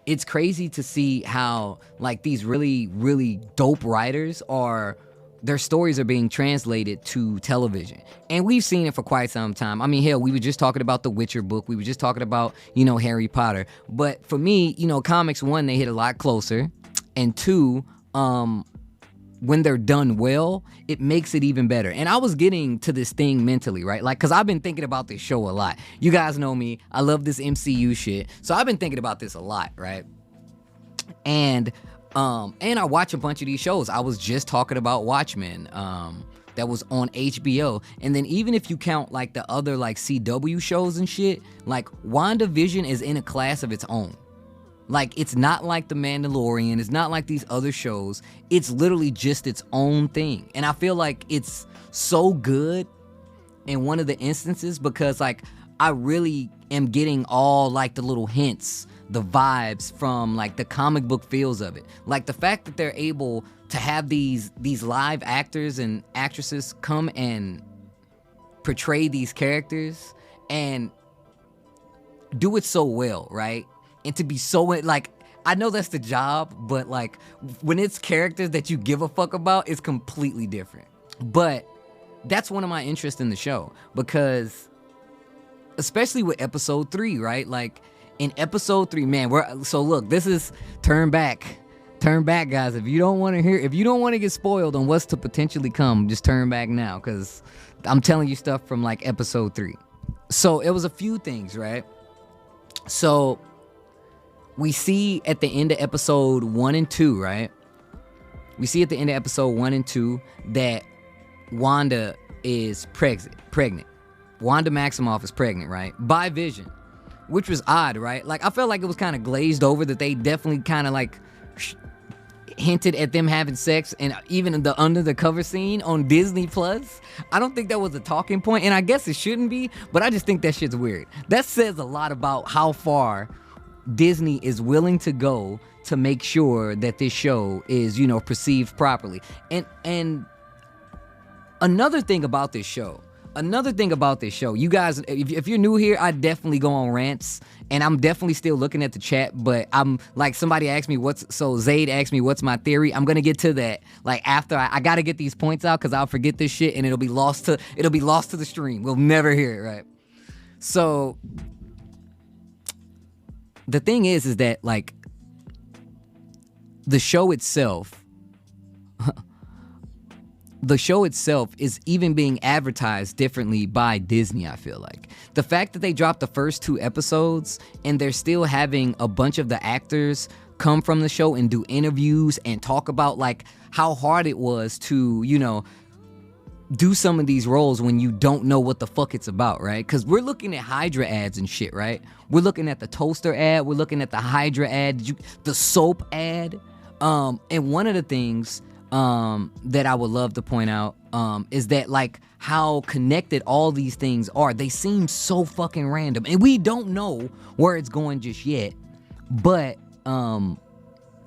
it's crazy to see how like these really really dope writers are their stories are being translated to television. And we've seen it for quite some time. I mean, hell, we were just talking about the Witcher book. We were just talking about, Harry Potter. But for me, comics, one, they hit a lot closer. And two, when they're done well, it makes it even better. And I was getting to this thing mentally, right? Like, because I've been thinking about this show a lot. You guys know me. I love this MCU shit. So I've been thinking about this a lot, right? And I watch a bunch of these shows. I was just talking about Watchmen, that was on HBO. And then even if you count like the other like CW shows and shit, like WandaVision is in a class of its own. Like, it's not like The Mandalorian. It's not like these other shows. It's literally just its own thing. And I feel like it's so good in one of the instances because, like, I really am getting all, like, the little hints, the vibes from, like, the comic book feels of it. Like, the fact that they're able to have these live actors and actresses come and portray these characters and do it so well, right? And to be so, like, I know that's the job, but, like, when it's characters that you give a fuck about, it's completely different. But that's one of my interests in the show because, especially with episode 3, right? Like, in episode 3, man, so look, this is turn back, guys. If you don't want to get spoiled on what's to potentially come, just turn back now because I'm telling you stuff from, like, episode 3. So it was a few things, right? So we see at the end of episode 1 and 2, right? We see at the end of episode 1 and 2 that Wanda is pregnant. Wanda Maximoff is pregnant, right? By Vision, which was odd, right? Like, I felt like it was kind of glazed over that they definitely kind of like hinted at them having sex, and even in the under the cover scene on Disney Plus. I don't think that was a talking point, and I guess it shouldn't be, but I just think that shit's weird. That says a lot about how far Disney is willing to go to make sure that this show is, perceived properly. And another thing about this show, you guys, if you're new here, I definitely go on rants, and I'm definitely still looking at the chat, but I'm like, somebody asked me Zayd asked me what's my theory. I'm gonna get to that like after I gotta get these points out because I'll forget this shit and it'll be lost to the stream. We'll never hear it, right? So the thing is that, like, the show itself is even being advertised differently by Disney, I feel like. The fact that they dropped the first 2 episodes and they're still having a bunch of the actors come from the show and do interviews and talk about, like, how hard it was to, do some of these roles when you don't know what the fuck it's about, right? Because we're looking at Hydra ads and shit, right? We're looking at the toaster ad. We're looking at the Hydra ad, the soap ad. And one of the things that I would love to point out is that, like, how connected all these things are. They seem so fucking random. And we don't know where it's going just yet. But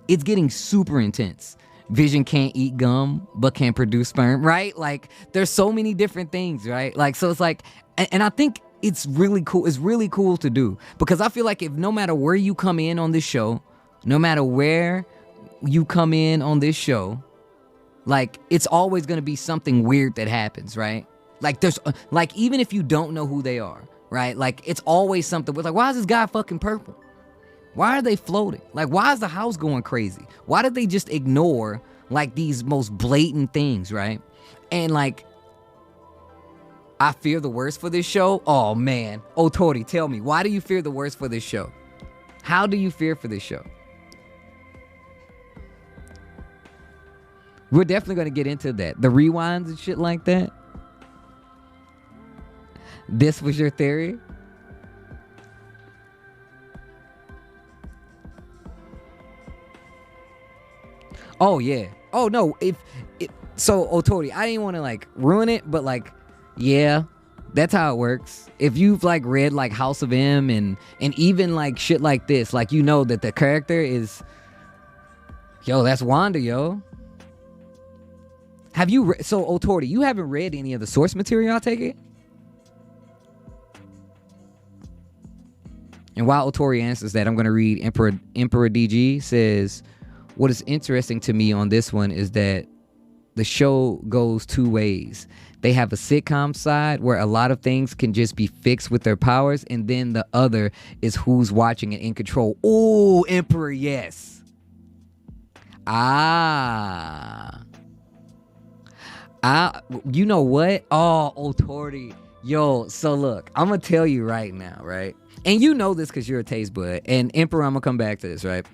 it's getting super intense. Vision can't eat gum, but can produce sperm, right? Like, there's so many different things, right? Like, so it's like, and I think it's really cool. It's really cool to do because I feel like if no matter where you come in on this show, like, it's always going to be something weird that happens, right? Like, there's, like, even if you don't know who they are, right? Like, it's always something with, like, why is this guy fucking purple? Why are they floating? Like, why is the house going crazy? Why did they just ignore, like, these most blatant things, right? And, like, I fear the worst for this show. Oh, man. Oh, Tori, tell me, why do you fear the worst for this show? How do you fear for this show? We're definitely going to get into that. The rewinds and shit like that. This was your theory? Oh, yeah. Oh, no. So, Otori, I didn't want to, like, ruin it, but, like, yeah, that's how it works. If you've, like, read, like, House of M and even, like, shit like this, like, you know that the character is, yo, that's Wanda, yo. Have you, so, Otori, you haven't read any of the source material, I take it? And while Otori answers that, I'm going to read Emperor DG says, what is interesting to me on this one is that the show goes two ways. They have a sitcom side where a lot of things can just be fixed with their powers, and then the other is who's watching and in control. Oh, Emperor, yes. You know what? Oh, Otori. Yo, so look, I'm going to tell you right now, right? And you know this because you're a taste bud. And Emperor, I'm going to come back to this, right?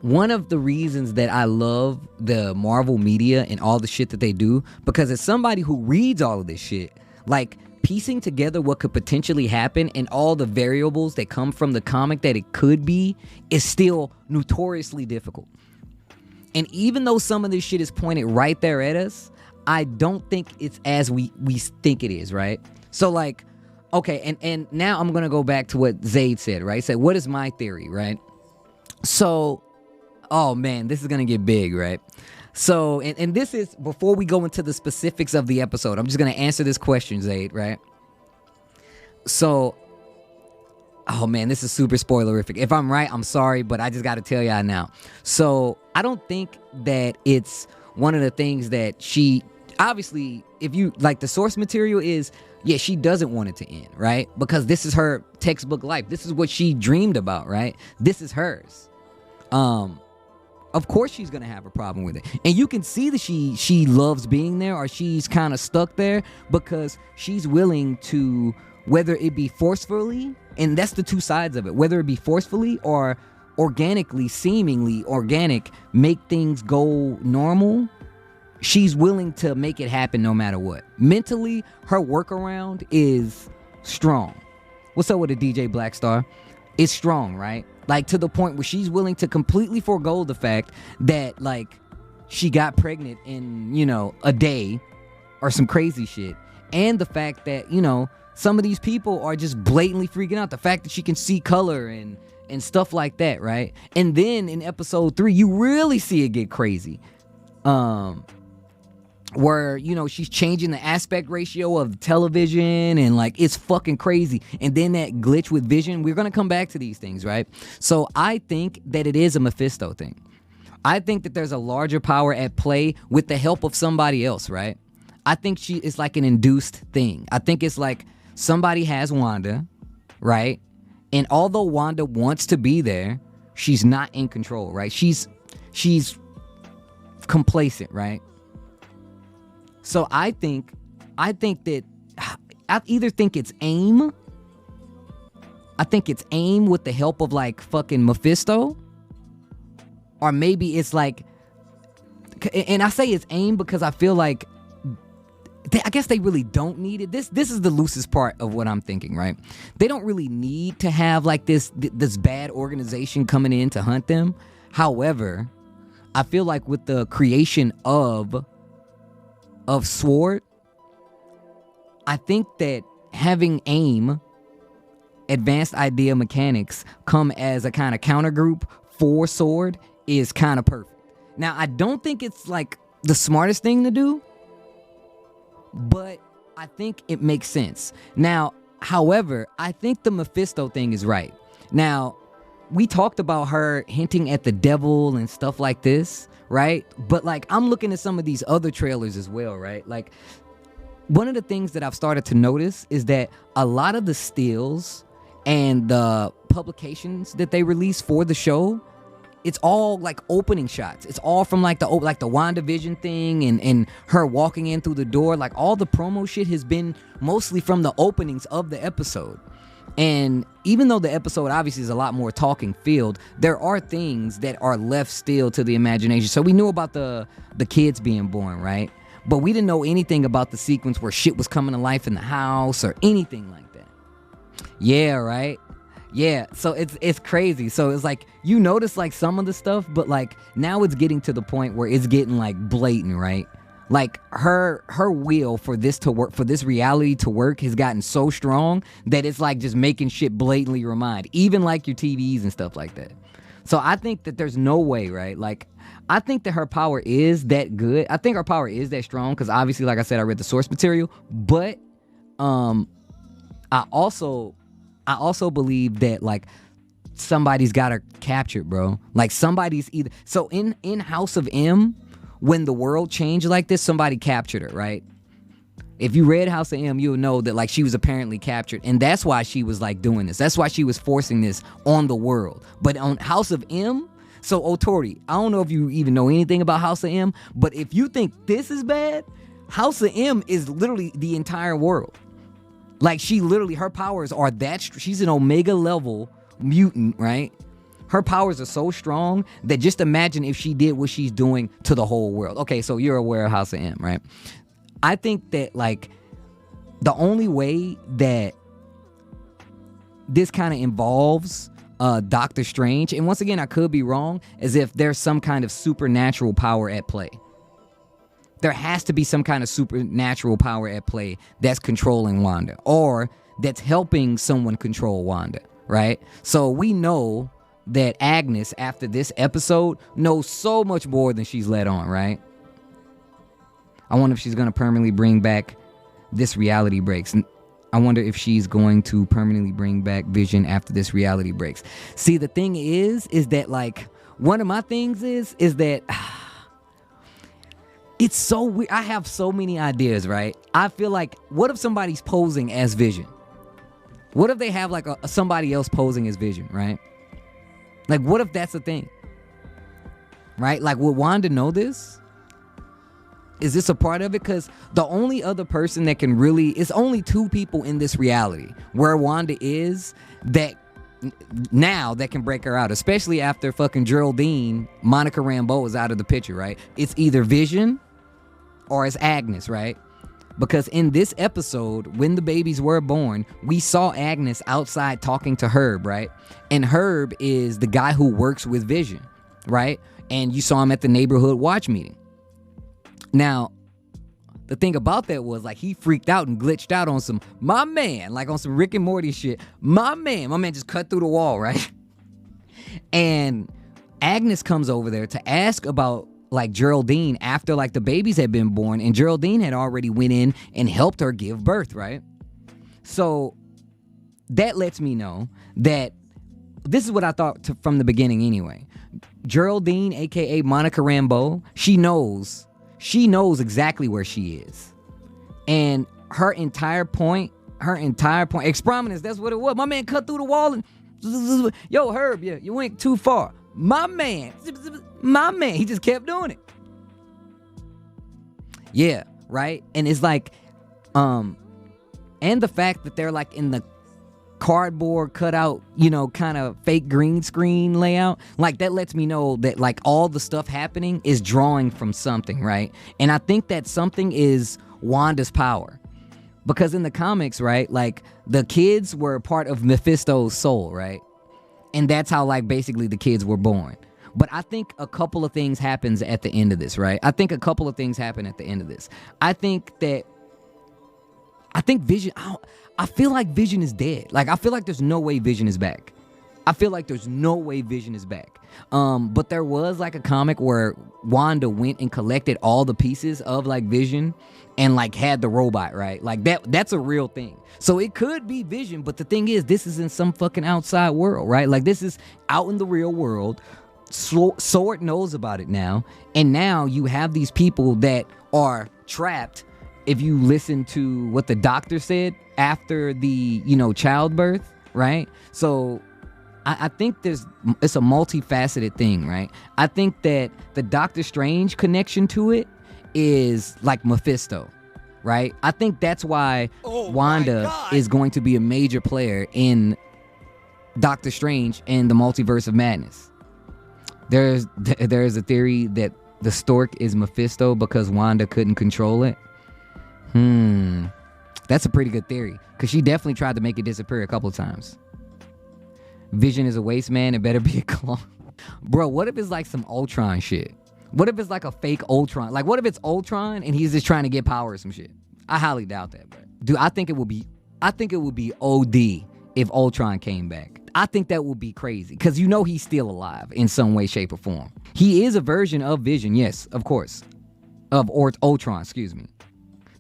One of the reasons that I love the Marvel media and all the shit that they do, because as somebody who reads all of this shit, like piecing together what could potentially happen and all the variables that come from the comic that it could be is still notoriously difficult. And even though some of this shit is pointed right there at us, I don't think it's as we think it is, right? So like, okay, and now I'm going to go back to what Zayd said, right? He said, what is my theory, right? So, oh man, this is going to get big, right? So, and this is, before we go into the specifics of the episode, I'm just going to answer this question, Zayd, right? So, oh man, this is super spoilerific. If I'm right, I'm sorry, but I just got to tell y'all now. So, I don't think that it's one of the things that she, obviously, if you, like the source material is, yeah, she doesn't want it to end, right? Because this is her textbook life. This is what she dreamed about, right? This is hers. Of course she's gonna have a problem with it, and you can see that she loves being there, or she's kind of stuck there because she's willing to, whether it be forcefully, and that's the two sides of it, whether it be forcefully or organically, seemingly organic, make things go normal. She's willing to make it happen no matter what. Mentally, her workaround is strong. What's up with the DJ Black Star? It's strong, right? Like to the point where she's willing to completely forego the fact that like she got pregnant in, you know, a day or some crazy shit. And the fact that, you know, some of these people are just blatantly freaking out. The fact that she can see color and stuff like that, right? And then in episode 3, you really see it get crazy. Where, you know, she's changing the aspect ratio of television and like it's fucking crazy. And then that glitch with Vision, we're gonna come back to these things, right? So I think that it is a Mephisto thing. I think that there's a larger power at play with the help of somebody else, right? I think it's like an induced thing. I think it's like somebody has Wanda, right? And although Wanda wants to be there, she's not in control, right? She's complacent, right? So I think that I either think it's AIM. I think it's AIM with the help of like fucking Mephisto. Or maybe it's like, and I say it's AIM because I feel like I guess they really don't need it. This is the loosest part of what I'm thinking, right? They don't really need to have like this bad organization coming in to hunt them. However, I feel like with the creation of Sword, I think that having AIM, Advanced Idea Mechanics, come as a kind of counter group for Sword is kind of perfect. Now, I don't think it's like the smartest thing to do, but I think it makes sense. Now, however, I think the Mephisto thing is right. Now, we talked about her hinting at the devil and stuff like this, right? But like, I'm looking at some of these other trailers as well, right? Like, one of the things that I've started to notice is that a lot of the stills and the publications that they release for the show, it's all like opening shots. It's all from like the Wandavision thing and her walking in through the door. Like all the promo shit has been mostly from the openings of the episode. And even though the episode obviously is a lot more talking field, there are things that are left still to the imagination. So we knew about the kids being born, right? But we didn't know anything about the sequence where shit was coming to life in the house or anything like that. Yeah, right? Yeah, so it's crazy. So it's like you notice like some of the stuff, but like now it's getting to the point where it's getting like blatant, right? Like her will for this to work, for this reality to work, has gotten so strong that it's like just making shit blatantly remind, even like your TVs and stuff like that. So I think that there's no way, right? Like I think that her power is that good. I think her power is that strong because obviously, like I said, I read the source material, but I also I also believe that like somebody's got her captured, bro. Like somebody's either so in House of M, when the world changed like this, somebody captured her, right? If you read House of M, you'll know that like she was apparently captured, and that's why she was like doing this. That's why she was forcing this on the world. But on House of M, so Otori, I don't know if you even know anything about House of M, but if you think this is bad, House of M is literally the entire world. Like she literally, her powers are that, she's an Omega level mutant, right? Her powers are so strong that just imagine if she did what she's doing to the whole world. Okay, so you're aware of House of M, right? I think that like the only way that this kind of involves Doctor Strange, and once again I could be wrong, is if there's some kind of supernatural power at play. There has to be some kind of supernatural power at play that's controlling Wanda, or that's helping someone control Wanda, right? So we know that Agnes, after this episode, knows so much more than she's let on, right? I wonder if she's going to permanently bring back this reality breaks. I wonder if she's going to permanently bring back Vision after this reality breaks. See, the thing is that like, one of my things is that it's so weird. I have so many ideas, right? I feel like, what if somebody's posing as Vision? What if they have like somebody else posing as Vision, right? Like, what if that's a thing? Right? Like, would Wanda know this? Is this a part of it? Because the only other person that can really, it's only two people in this reality where Wanda is that now that can break her out, especially after fucking Geraldine, Monica Rambeau is out of the picture, right? It's either Vision or it's Agnes, right? Because in this episode, when the babies were born, we saw Agnes outside talking to Herb, right? And Herb is the guy who works with Vision, right? And you saw him at the neighborhood watch meeting. Now, the thing about that was like he freaked out and glitched out on some, my man, like on some Rick and Morty shit. My man just cut through the wall, right? And Agnes comes over there to ask about like Geraldine after like the babies had been born, and Geraldine had already went in and helped her give birth, right? So that lets me know that this is what I thought from the beginning anyway. Geraldine, aka Monica Rambeau, she knows exactly where she is. And her entire point, exprominence, that's what it was. My man cut through the wall and, yo, Herb, yeah, you went too far. My man, he just kept doing it. Yeah, right? And it's like, and the fact that they're like in the cardboard cutout, you know, kind of fake green screen layout, like that lets me know that like all the stuff happening is drawing from something, right? And I think that something is Wanda's power. Because in the comics, right, like the kids were part of Mephisto's soul, right? And that's how like basically the kids were born. But I think a couple of things happens at the end of this, right? I think Vision, I feel like Vision is dead. Like, I feel like there's no way Vision is back. But there was like a comic where Wanda went and collected all the pieces of like Vision and like had the robot, right? Like that's a real thing. So it could be Vision, but the thing is, this is in some fucking outside world, right? Like this is out in the real world. Sword knows about it now. And now you have these people that are trapped. If you listen to what the doctor said after the, you know, childbirth, right? So I think it's a multifaceted thing, right? I think that the Doctor Strange connection to it is like Mephisto, right? I think that's why Wanda is going to be a major player in Doctor Strange and the Multiverse of Madness. There's a theory that the Stork is Mephisto because Wanda couldn't control it. That's a pretty good theory, because she definitely tried to make it disappear a couple of times. Vision is a waste man, it better be a clone. Bro, what if it's like some Ultron shit? What if it's like a fake Ultron? Like, what if it's Ultron and he's just trying to get power or some shit? I highly doubt that, bro. Dude, I think it would be OD if Ultron came back. I think that would be crazy, because you know he's still alive in some way, shape, or form. He is a version of Vision, yes, of course. Ultron, excuse me.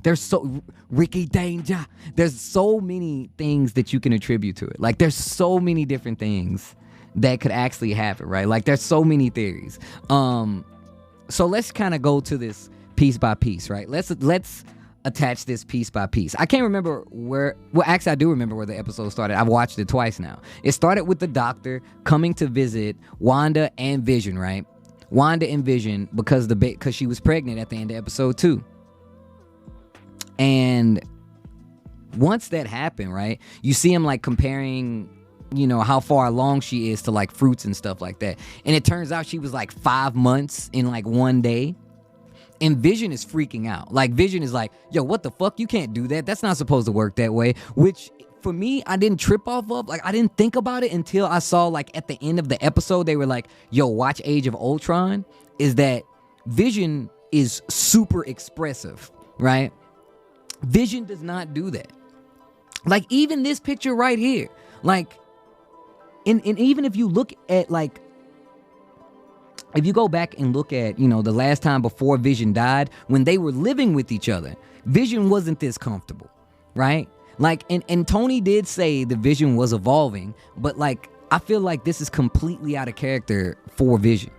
There's so Ricky Danger. There's so many things that you can attribute to it. Like, there's so many different things that could actually happen, right? Like, there's so many theories. So let's kind of go to this piece by piece, right? Let's attach this piece by piece. I can't remember where. Well, actually, I do remember where the episode started. I've watched it twice now. It started with the doctor coming to visit Wanda and Vision, right? Wanda and Vision because she was pregnant at the end of episode 2. And once that happened, right, you see him like comparing, how far along she is to like fruits and stuff like that. And it turns out she was like 5 months in like one day. And Vision is freaking out. Like, Vision is like, yo, what the fuck? You can't do that. That's not supposed to work that way. Which, for me, I didn't trip off of. Like, I didn't think about it until I saw, like, at the end of the episode, they were like, yo, watch Age of Ultron. Is that Vision is super expressive, right? Vision does not do that. Like, even this picture right here. Like, and even if you look at, like, if you go back and look at, the last time before Vision died, when they were living with each other, Vision wasn't this comfortable, right? Like, and Tony did say the Vision was evolving, but, like, I feel like this is completely out of character for Vision.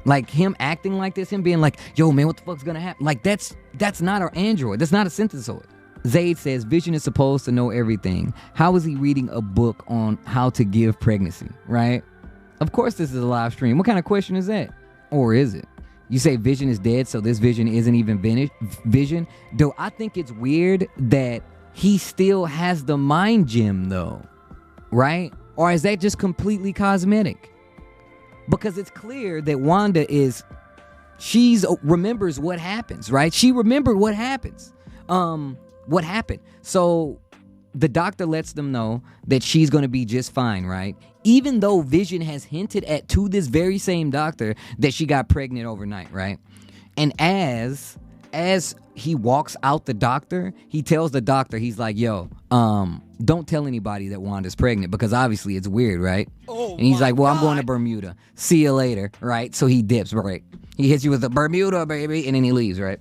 Like, him acting like this, him being like, yo, man, what the fuck's gonna happen? Like, that's not our android. That's not a synthesoid. Zayd says, Vision is supposed to know everything. How is he reading a book on how to give pregnancy, right? Of course this is a live stream. What kind of question is that? Or is it? You say Vision is dead, so this Vision isn't even Vision? Though I think it's weird that he still has the mind gem, though. Right? Or is that just completely cosmetic? Because it's clear that Wanda remembers what happens, right? She remembered what happens. What happened. So the doctor lets them know that she's going to be just fine, right? Even though Vision has hinted to this very same doctor that she got pregnant overnight, right? And as he walks out the doctor, he tells the doctor, he's like, yo, don't tell anybody that Wanda's pregnant because obviously it's weird, right? And he's like, well, I'm going to Bermuda. See you later, right? So he dips, right? He hits you with the Bermuda, baby, and then he leaves, right?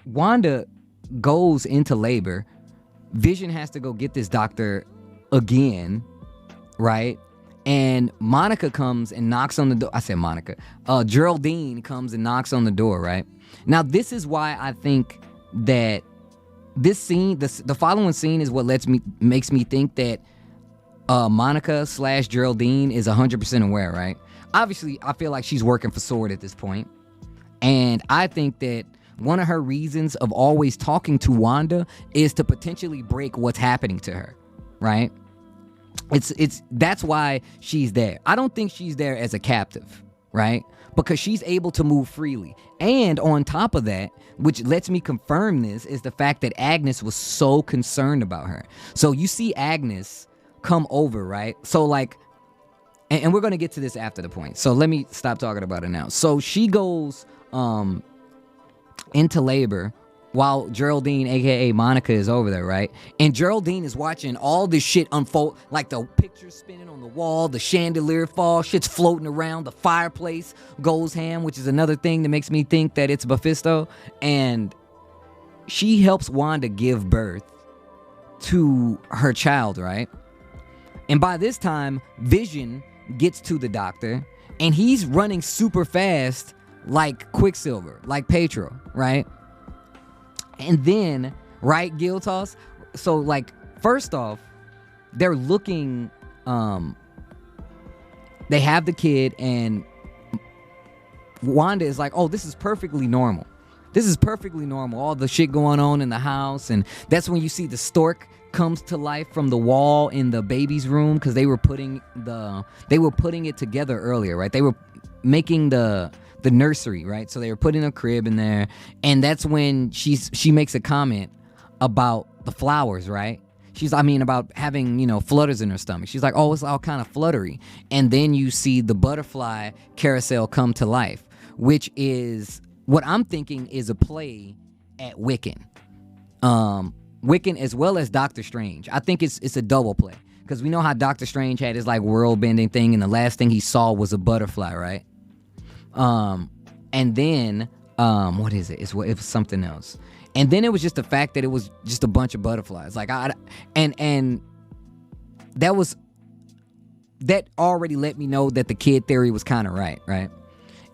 Wanda goes into labor. Vision has to go get this doctor again, right? And Monica comes and knocks on the door. I said Monica. Geraldine comes and knocks on the door, right? Now, this is why I think that this scene, the following scene is what makes me think that Monica / Geraldine is 100% aware, right? Obviously, I feel like she's working for S.W.O.R.D. at this point. And I think that one of her reasons of always talking to Wanda is to potentially break what's happening to her, right? That's why she's there. I don't think she's there as a captive, right? Because she's able to move freely. And on top of that, which lets me confirm this, is the fact that Agnes was so concerned about her. So you see Agnes come over, right? So like, and we're going to get to this after the point. So let me stop talking about it now. So she goes into labor while Geraldine, aka Monica, is over there, right? And Geraldine is watching all this shit unfold, like the pictures spinning on the wall, the chandelier fall, shit's floating around, the fireplace goes ham, which is another thing that makes me think that it's Mephisto. And she helps Wanda give birth to her child, right? And by this time, Vision gets to the doctor, and he's running super fast like Quicksilver, like Petro, right? And then, right, Gil Toss? So, like, first off, they're looking, they have the kid, and Wanda is like, oh, this is perfectly normal. This is perfectly normal. All the shit going on in the house, and that's when you see the Stork comes to life from the wall in the baby's room, because they were putting it together earlier, right? They were making the nursery, right? So they were putting a crib in there, and that's when she makes a comment about the flowers, right? About having, flutters in her stomach. She's like, oh, it's all kind of fluttery. And then you see the butterfly carousel come to life, which is what I'm thinking is a play at Wiccan. Wiccan as well as Doctor Strange. I think it's a double play, because we know how Doctor Strange had his like world bending thing, and the last thing he saw was a butterfly, right? And then what is it? It was something else. And then it was just the fact that it was just a bunch of butterflies. Like and that already let me know that the kid theory was kind of right?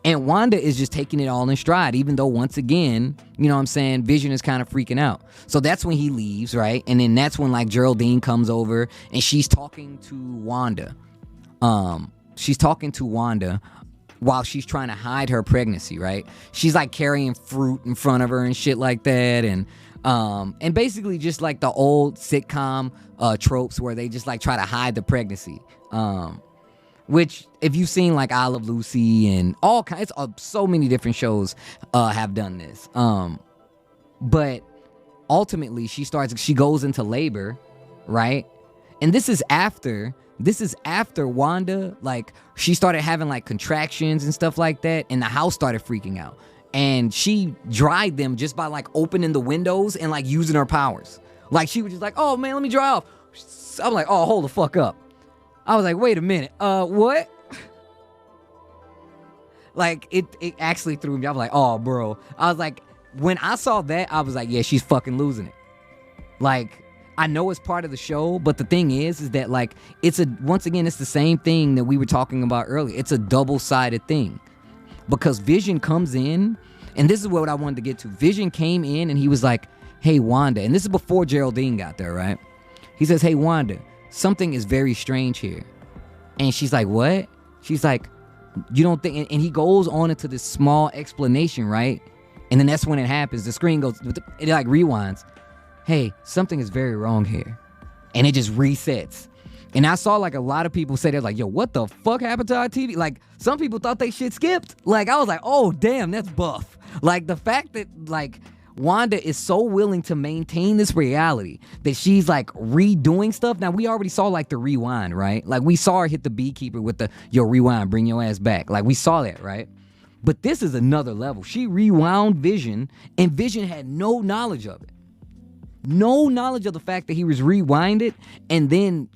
And Wanda is just taking it all in stride, even though once again, you know what I'm saying, Vision is kind of freaking out. So that's when he leaves, right? And then that's when like Geraldine comes over and she's talking to Wanda. She's talking to Wanda while she's trying to hide her pregnancy, right? She's like carrying fruit in front of her and shit like that, and basically just like the old sitcom tropes where they just like try to hide the pregnancy. Which if you've seen like I Love Lucy and all kinds, so many different shows have done this. But ultimately she goes into labor, right? And this is after Wanda, like, she started having, like, contractions and stuff like that, and the house started freaking out. And she dried them just by, like, opening the windows and, like, using her powers. Like, she was just like, oh, man, let me dry off. I'm like, oh, hold the fuck up. I was like, wait a minute. What? Like, it actually threw me. I was like, oh, bro. I was like, when I saw that, I was like, yeah, she's fucking losing it. Like, I know it's part of the show, but the thing is that like once again it's the same thing that we were talking about earlier. It's a double-sided thing because Vision comes in, and this is what I wanted to get to. Vision came in and he was like, "Hey Wanda," and this is before Geraldine got there, right? He says, "Hey Wanda, something is very strange here," and she's like, "What?" She's like, "You don't think?" And he goes on into this small explanation, right? And then that's when it happens. The screen goes, it like rewinds. Hey, something is very wrong here. And it just resets. And I saw like a lot of people say, they're like, yo, what the fuck happened to our TV? Like, some people thought they shit skipped. Like, I was like, oh, damn, that's buff. Like, the fact that, like, Wanda is so willing to maintain this reality that she's, like, redoing stuff. Now, we already saw, like, the rewind, right? Like, we saw her hit the beekeeper with the, yo, rewind, bring your ass back. Like, we saw that, right? But this is another level. She rewound Vision, and Vision had no knowledge of it. No knowledge of the fact that he was rewinded, and then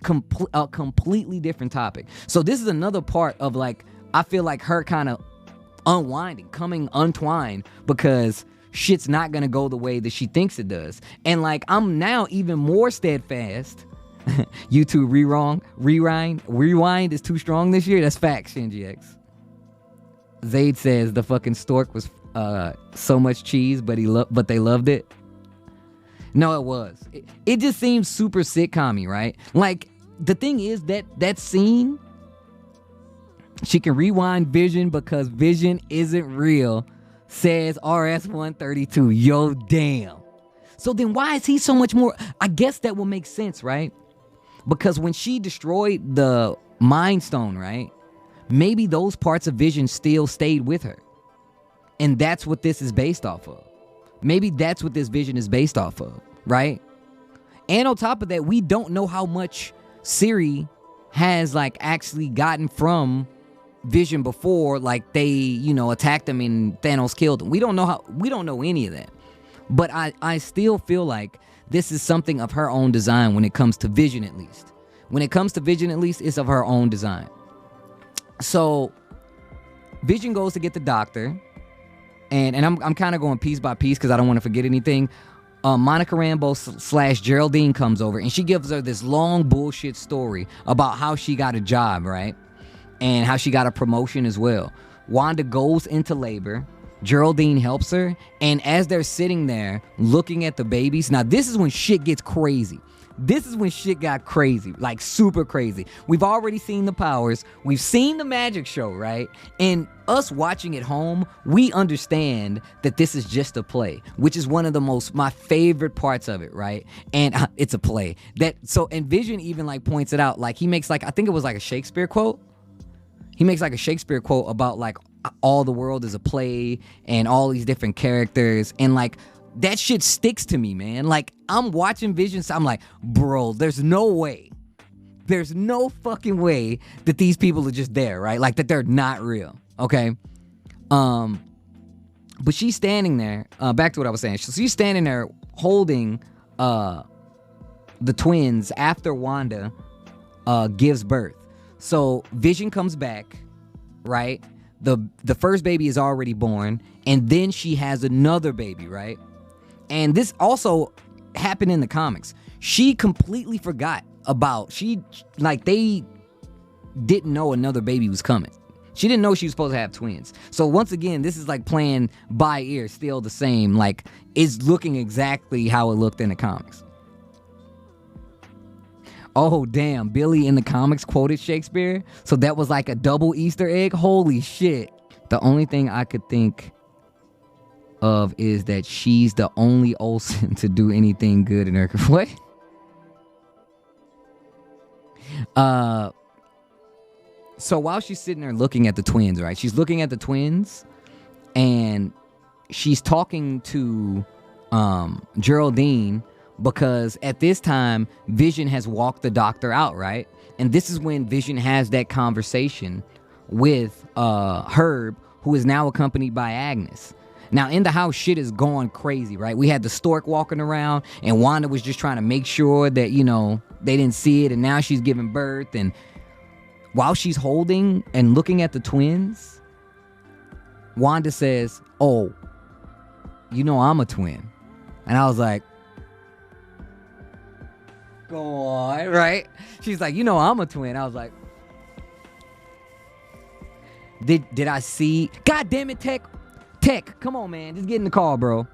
a completely different topic. So this is another part of like, I feel like her kind of coming untwined because shit's not gonna go the way that she thinks it does. And like, I'm now even more steadfast. YouTube rewind is too strong this year. That's facts, Shinji X. Zayd says the fucking Stork was so much cheese, but they loved it. No, it was. It just seems super sitcom-y, right? Like, the thing is that scene, she can rewind Vision because Vision isn't real, says RS-132. Yo, damn. So then why is he so much more? I guess that will make sense, right? Because when she destroyed the Mind Stone, right? Maybe those parts of Vision still stayed with her. And that's what this is based off of. Maybe that's what this Vision is based off of, right? And on top of that, we don't know how much Siri has like actually gotten from Vision before, like they, you know, attacked him and Thanos killed him. We don't know any of that. But I still feel like this is something of her own design when it comes to Vision, at least. When it comes to Vision, at least, it's of her own design. So Vision goes to get the doctor. And I'm kind of going piece by piece because I don't want to forget anything. Monica Rambeau / Geraldine comes over, and she gives her this long bullshit story about how she got a job, right? And how she got a promotion as well. Wanda goes into labor. Geraldine helps her. And as they're sitting there looking at the babies, now this is when shit gets crazy. This is when shit got crazy, like super crazy. We've already seen the powers. We've seen the magic show, right? And us watching at home, we understand that this is just a play, which is one of my favorite parts of it, right? And it's a play. And Vision even like points it out. Like he makes like, I think it was like a Shakespeare quote. He makes like a Shakespeare quote about like all the world is a play and all these different characters. And like, that shit sticks to me, man. Like, I'm watching Vision, so I'm like, bro, there's no way. There's no fucking way that these people are just there, right? Like, that they're not real, okay? But she's standing there. Back to what I was saying. So she's standing there holding the twins after Wanda gives birth. So Vision comes back, right? The first baby is already born, and then she has another baby, right? And this also happened in the comics. She completely forgot about, they didn't know another baby was coming. She didn't know she was supposed to have twins. So once again, this is like playing by ear, still the same. Like, it's looking exactly how it looked in the comics. Oh, damn. Billy in the comics quoted Shakespeare. So that was like a double Easter egg. Holy shit. The only thing I could think of is that she's the only Olsen to do anything good in her. What? So while she's sitting there looking at the twins, right? She's looking at the twins and she's talking to Geraldine, because at this time Vision has walked the doctor out, right? And this is when Vision has that conversation with Herb, who is now accompanied by Agnes. Now in the house, shit is going crazy, right? We had the Stork walking around and Wanda was just trying to make sure that, you know, they didn't see it, and now she's giving birth. And while she's holding and looking at the twins, Wanda says, "Oh, you know I'm a twin." And I was like, go on, right? She's like, "You know I'm a twin." I was like, Did I see? God damn it, Tech, come on, man. Just get in the car, bro.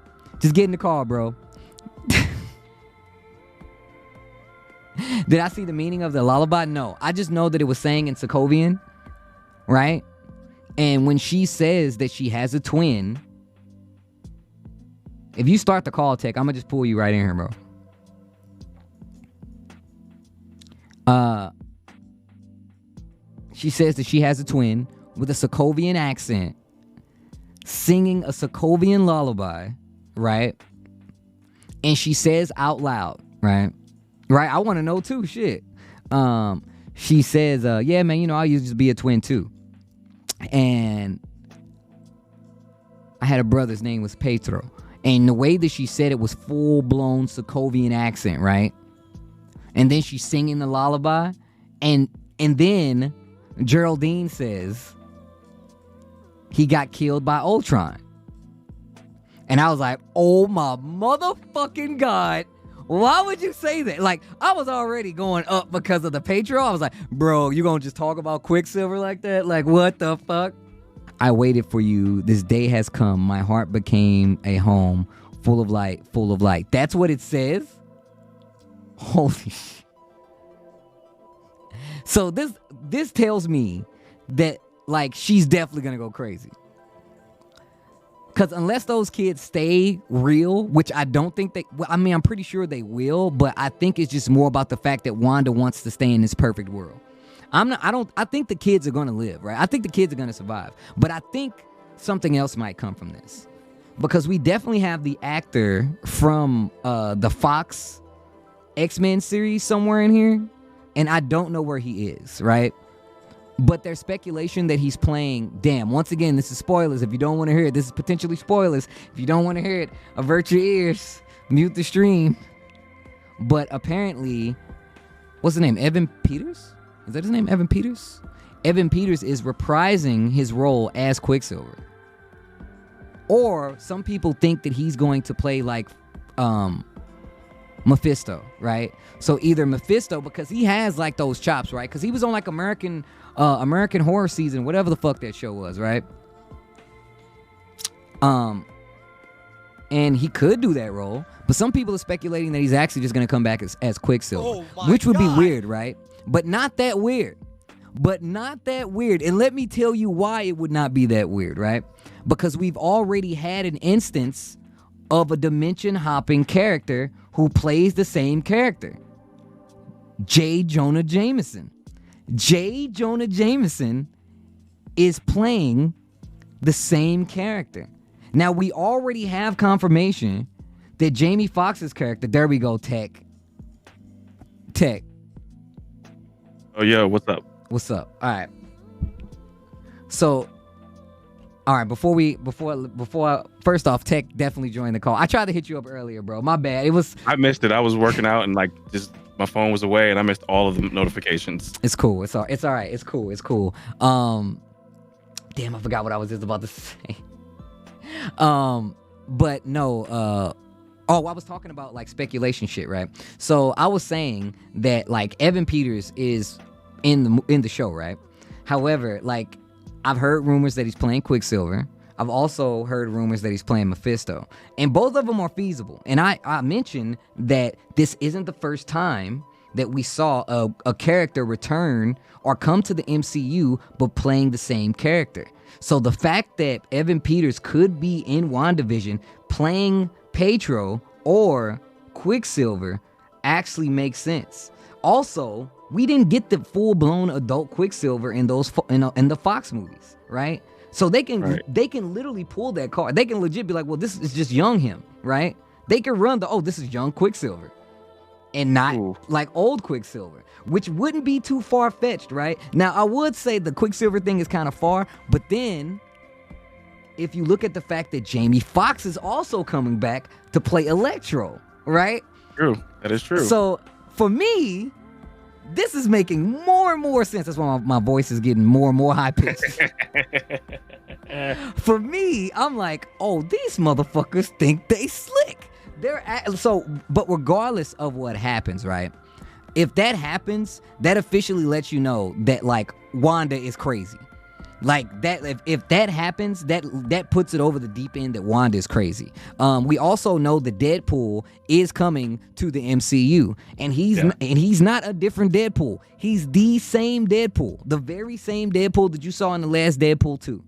Did I see the meaning of the lullaby? No. I just know that it was saying in Sokovian, right? And when she says that she has a twin, if you start the call, Tech, I'm going to just pull you right in here, bro. She says that she has a twin with a Sokovian accent, singing a Sokovian lullaby, right? And she says out loud, right? I want to know too, shit. She says, yeah, man, you know, I used to be a twin too. And I had a brother, his name was Petro. And the way that she said it was full-blown Sokovian accent, right? And then she's singing the lullaby. And then Geraldine says he got killed by Ultron. And I was like, oh my motherfucking God. Why would you say that? Like, I was already going up because of the Patreon. I was like, bro, you gonna just talk about Quicksilver like that? Like, what the fuck? I waited for you. This day has come. My heart became a home full of light, full of light. That's what it says? Holy shit. So this tells me that, like, she's definitely gonna go crazy. Because unless those kids stay real, which I don't think they... Well, I mean, I'm pretty sure they will, but I think it's just more about the fact that Wanda wants to stay in this perfect world. I think the kids are going to live, right? I think the kids are going to survive. But I think something else might come from this. Because we definitely have the actor from the Fox X-Men series somewhere in here. And I don't know where he is, right? But there's speculation that he's playing... Damn, once again, this is spoilers. If you don't want to hear it, this is potentially spoilers. If you don't want to hear it, avert your ears. Mute the stream. But apparently... What's the name? Evan Peters? Is that his name? Evan Peters? Evan Peters is reprising his role as Quicksilver. Or some people think that he's going to play like... Mephisto, right? So either Mephisto, because he has like those chops, right? Because he was on like American Horror Season, whatever the fuck that show was, right? And he could do that role, but some people are speculating that he's actually just gonna come back as Quicksilver, which would be weird, right? But not that weird. And let me tell you why it would not be that weird, right? Because we've already had an instance of a dimension hopping character who plays the same character. J. Jonah Jameson. J. Jonah Jameson is playing the same character. Now, we already have confirmation that Jamie Foxx's character... There we go, Tech. Oh, yeah, what's up? All right. So... All right, first off, Tech definitely joined the call. I tried to hit you up earlier, bro. My bad. I missed it. I was working out and like just my phone was away and I missed all of the notifications. It's cool. It's all right. It's cool. Damn, I forgot what I was just about to say. But no, Oh, I was talking about like speculation shit, right? So I was saying that like Evan Peters is in the show, right? However, like I've heard rumors that he's playing Quicksilver. I've also heard rumors that he's playing Mephisto, and both of them are feasible. And I mentioned that this isn't the first time that we saw a character return or come to the MCU but playing the same character. So the fact that Evan Peters could be in WandaVision playing Pietro or Quicksilver actually makes sense. Also, we didn't get the full-blown adult Quicksilver in those in the Fox movies, right? So they can literally pull that card. They can legit be like, well, this is just young him, right? They can run this is young Quicksilver. And not like old Quicksilver, which wouldn't be too far-fetched, right? Now, I would say the Quicksilver thing is kind of far, but then if you look at the fact that Jamie Foxx is also coming back to play Electro, right? True. That is true. So, for me, this is making more and more sense. That's why my voice is getting more and more high-pitched. For me, I'm like, oh, these motherfuckers think they slick. But regardless of what happens, right? If that happens, that officially lets you know that like Wanda is crazy. Like that, if that happens, that puts it over the deep end that Wanda is crazy. We also know that Deadpool is coming to the MCU, and he's not a different Deadpool. He's the same Deadpool, the very same Deadpool that you saw in the last Deadpool 2.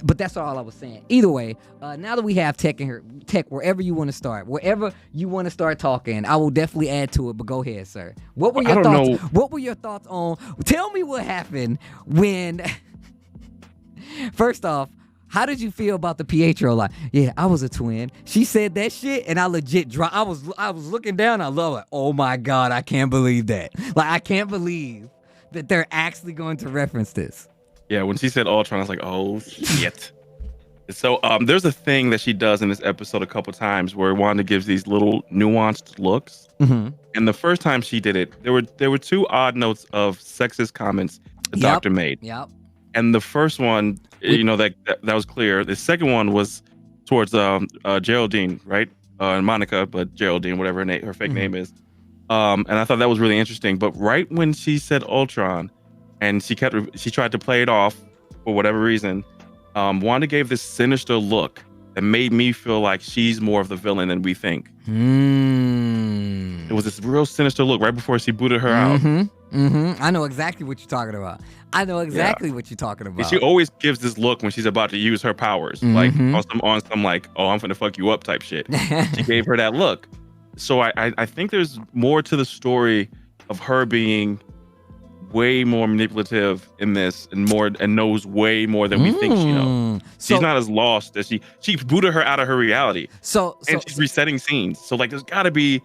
But that's all I was saying. Either way, now that we have Tech in here, Tech, wherever you want to start, wherever you want to start talking, I will definitely add to it. But go ahead, sir. What were your thoughts? What were your thoughts on? Tell me what happened when. First off, how did you feel about the Pietro line? Yeah, I was a twin. She said that shit, and I legit dropped. I was looking down. I love it. Oh my god, I can't believe that. Like I can't believe that they're actually going to reference this. Yeah, when she said Ultron, I was like, oh, shit. So there's a thing that she does in this episode a couple times where Wanda gives these little nuanced looks. Mm-hmm. And the first time she did it, there were two odd notes of sexist comments the doctor made. Yep. And the first one, that was clear. The second one was towards Geraldine, right? Monica, but Geraldine, whatever her fake name is. And I thought that was really interesting. But right when she said Ultron, and she tried to play it off for whatever reason. Wanda gave this sinister look that made me feel like she's more of the villain than we think. It was this real sinister look right before she booted her out. I know exactly what you're talking about. What you're talking about. And she always gives this look when she's about to use her powers, like on some like, oh, I'm gonna fuck you up type shit. She gave her that look. So I think there's more to the story of her being way more manipulative in this and knows way more than we think she knows. She's not as lost as she booted her out of her reality. And she's resetting scenes. So like there's gotta be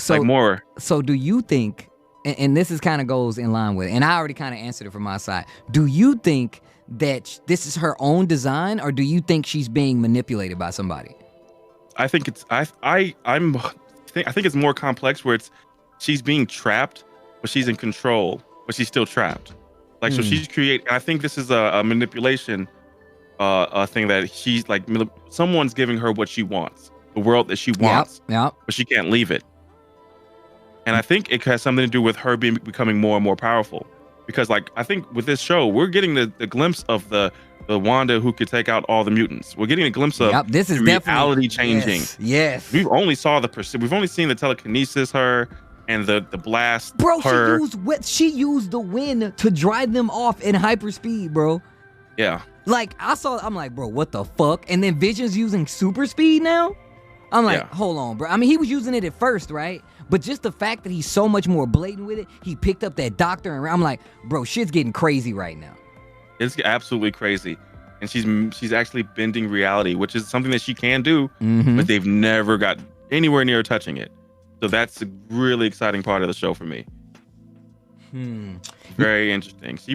like more. So do you think, and this is kind of goes in line with it, and I already kind of answered it from my side. Do you think that this is her own design, or do you think she's being manipulated by somebody? I think I think it's more complex where she's being trapped, but she's in control. But she's still trapped. Like, so she's creating, I think this is a manipulation thing that she's like, someone's giving her what she wants, the world that she wants, but she can't leave it. And I think it has something to do with her becoming more and more powerful. Because like, I think with this show, we're getting the glimpse of the Wanda who could take out all the mutants. We're getting a glimpse of this is reality changing. Yes. We've only seen the telekinesis, her, and the blast. Bro, she used the wind to drive them off in hyperspeed, bro. Yeah. Like, I'm like, bro, what the fuck? And then Vision's using super speed now? I'm like, hold on, bro. I mean, he was using it at first, right? But just the fact that he's so much more blatant with it, he picked up that doctor, and I'm like, bro, shit's getting crazy right now. It's absolutely crazy. And she's actually bending reality, which is something that she can do, but they've never got anywhere near touching it. So that's a really exciting part of the show for me. Very interesting. She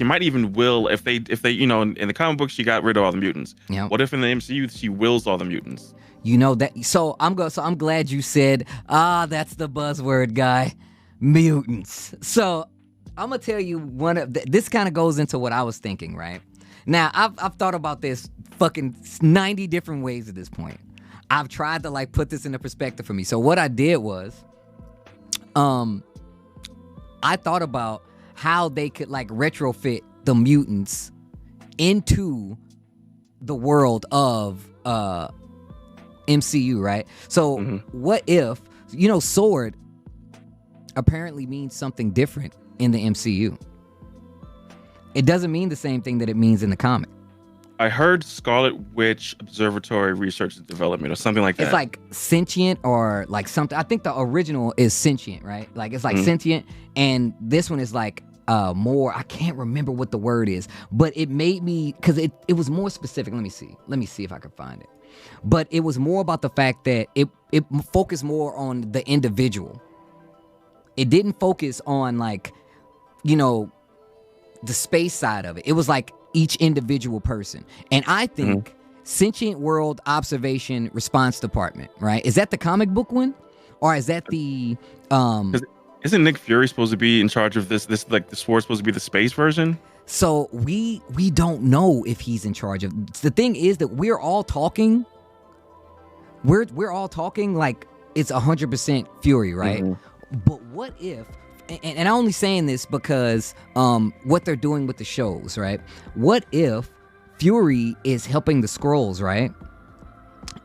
might even will if they in the comic book she got rid of all the mutants. Yeah. What if in the MCU she wills all the mutants? You know that. So I'm glad you said that's the buzzword, guy. Mutants. So I'm gonna tell you this kind of goes into what I was thinking, right? Now I've thought about this fucking 90 different ways at this point. I've tried to like put this into perspective for me. So what I did was, I thought about how they could like retrofit the mutants into the world of MCU, right? So what if, sword apparently means something different in the MCU. It doesn't mean the same thing that it means in the comic. I heard Scarlet Witch Observatory Research and Development or something like that. It's like sentient or like something. I think the original is sentient, right? Like it's like sentient, and this one is like more. I can't remember what the word is, but it made me, because it was more specific. Let me see if I can find it. But it was more about the fact that it focused more on the individual. It didn't focus on like, the space side of it. It was like each individual person. And I think Sentient World Observation Response Department, right? Is that the comic book one? Or is that the Isn't Nick Fury supposed to be in charge of this like the Sword's supposed to be the space version? So we don't know if he's in charge of. The thing is that we're all talking like it's 100% Fury, right? But what if, and I'm only saying this because what they're doing with the shows, right? What if Fury is helping the Skrulls, right?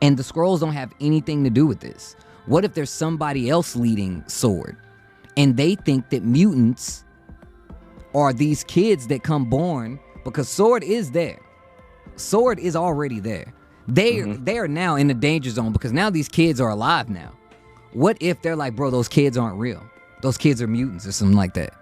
And the Skrulls don't have anything to do with this. What if there's somebody else leading Sword, and they think that mutants are these kids that come born, because Sword is there. Sword is already there. They are now in the danger zone because now these kids are alive now. What if they're like, bro, those kids aren't real. Those kids are mutants or something like that.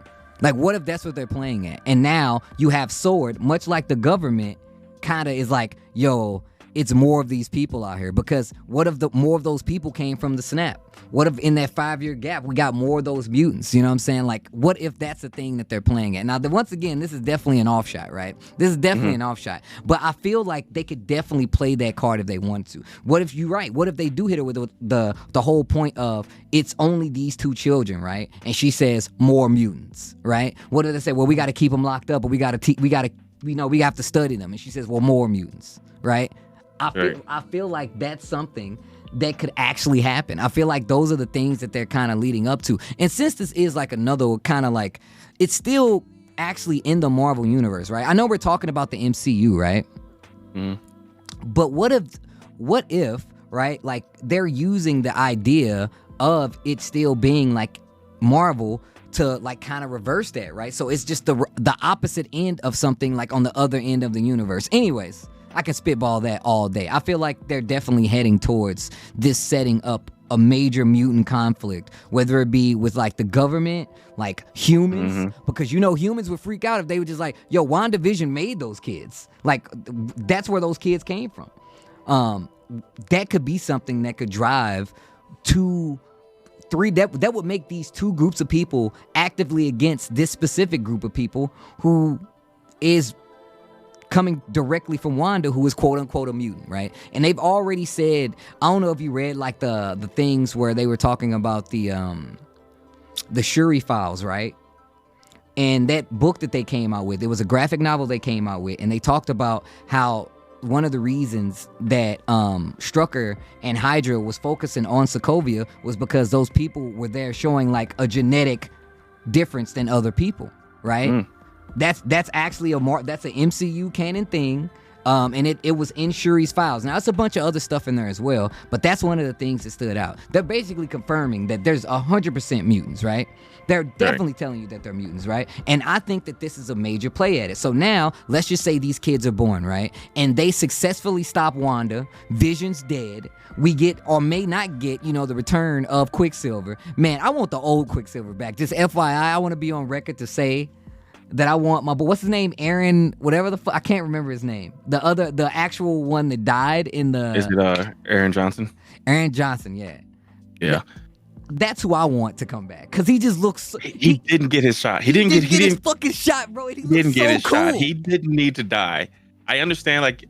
Like, what if that's what they're playing at? And now you have Sword, much like the government kind of is like, yo, it's more of these people out here. Because what if more of those people came from the snap? What if in that 5-year gap, we got more of those mutants? You know what I'm saying? Like, what if that's the thing that they're playing at? Now, once again, this is definitely an offshot, right? This is definitely an offshot. But I feel like they could definitely play that card if they want to. What if you're right? What if they do hit her with the whole point of it's only these 2 children, right? And she says more mutants, right? What if they say, well, we got to keep them locked up, but we have to study them? And she says, well, more mutants, right? I feel like that's something that could actually happen. I feel like those are the things that they're kind of leading up to. And since this is like another kind of like, it's still actually in the Marvel universe, right? I know we're talking about the MCU, right? But what if, right, like they're using the idea of it still being like Marvel to like kind of reverse that, right? So it's just the opposite end of something, like on the other end of the universe. Anyways, I can spitball that all day. I feel like they're definitely heading towards this setting up a major mutant conflict, whether it be with like the government, like humans, because humans would freak out if they were just like, yo, Wandavision made those kids. Like, that's where those kids came from. That could be something that could drive 2, 3, that would make these 2 groups of people actively against this specific group of people who is coming directly from Wanda, who is quote unquote a mutant, right? And they've already said, I don't know if you read like the things where they were talking about the Shuri files, right? And that book that they came out with, it was a graphic novel they came out with, and they talked about how one of the reasons that Strucker and Hydra was focusing on Sokovia was because those people were there showing like a genetic difference than other people, right? That's actually that's an MCU canon thing, and it was in Shuri's files. Now, it's a bunch of other stuff in there as well, but that's one of the things that stood out. They're basically confirming that there's 100% mutants, right? They're definitely telling you that they're mutants, right? And I think that this is a major play at it. So now, let's just say these kids are born, right? And they successfully stop Wanda. Vision's dead. We get, or may not get, the return of Quicksilver. Man, I want the old Quicksilver back. Just FYI, I want to be on record to say that I want my boy, what's his name? Aaron, whatever the fuck, I can't remember his name. The actual one that died in the... Is it Aaron Johnson? Aaron Johnson, yeah. Yeah. That's who I want to come back, because he just looks... He didn't get his shot. He didn't get his fucking shot, bro. He didn't get his shot. He didn't need to die. I understand, like,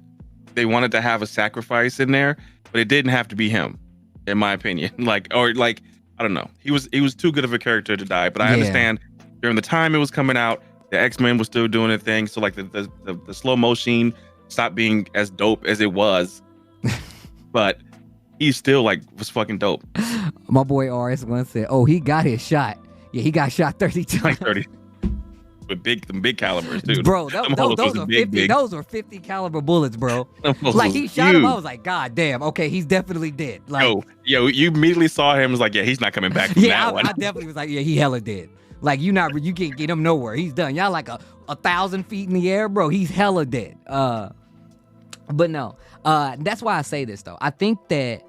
they wanted to have a sacrifice in there, but it didn't have to be him, in my opinion. I don't know. He was too good of a character to die, but I understand during the time it was coming out, the X-Men was still doing a thing, so like the slow motion stopped being as dope as it was. But he still like was fucking dope. My boy RS1 said, "Oh, he got his shot. Yeah, he got shot 30 times. Like 30 with big calibers, dude. Bro, those are 50. Those were 50 caliber bullets, bro. Like he shot him. I was like, God damn. Okay, he's definitely dead. Like, yo, you immediately saw him. Was like, yeah, he's not coming back from that one. I definitely was like, yeah, he hella dead. Like you can't get him nowhere. He's done. Y'all like 1,000 feet in the air, bro. He's hella dead. But no. That's why I say this though. I think that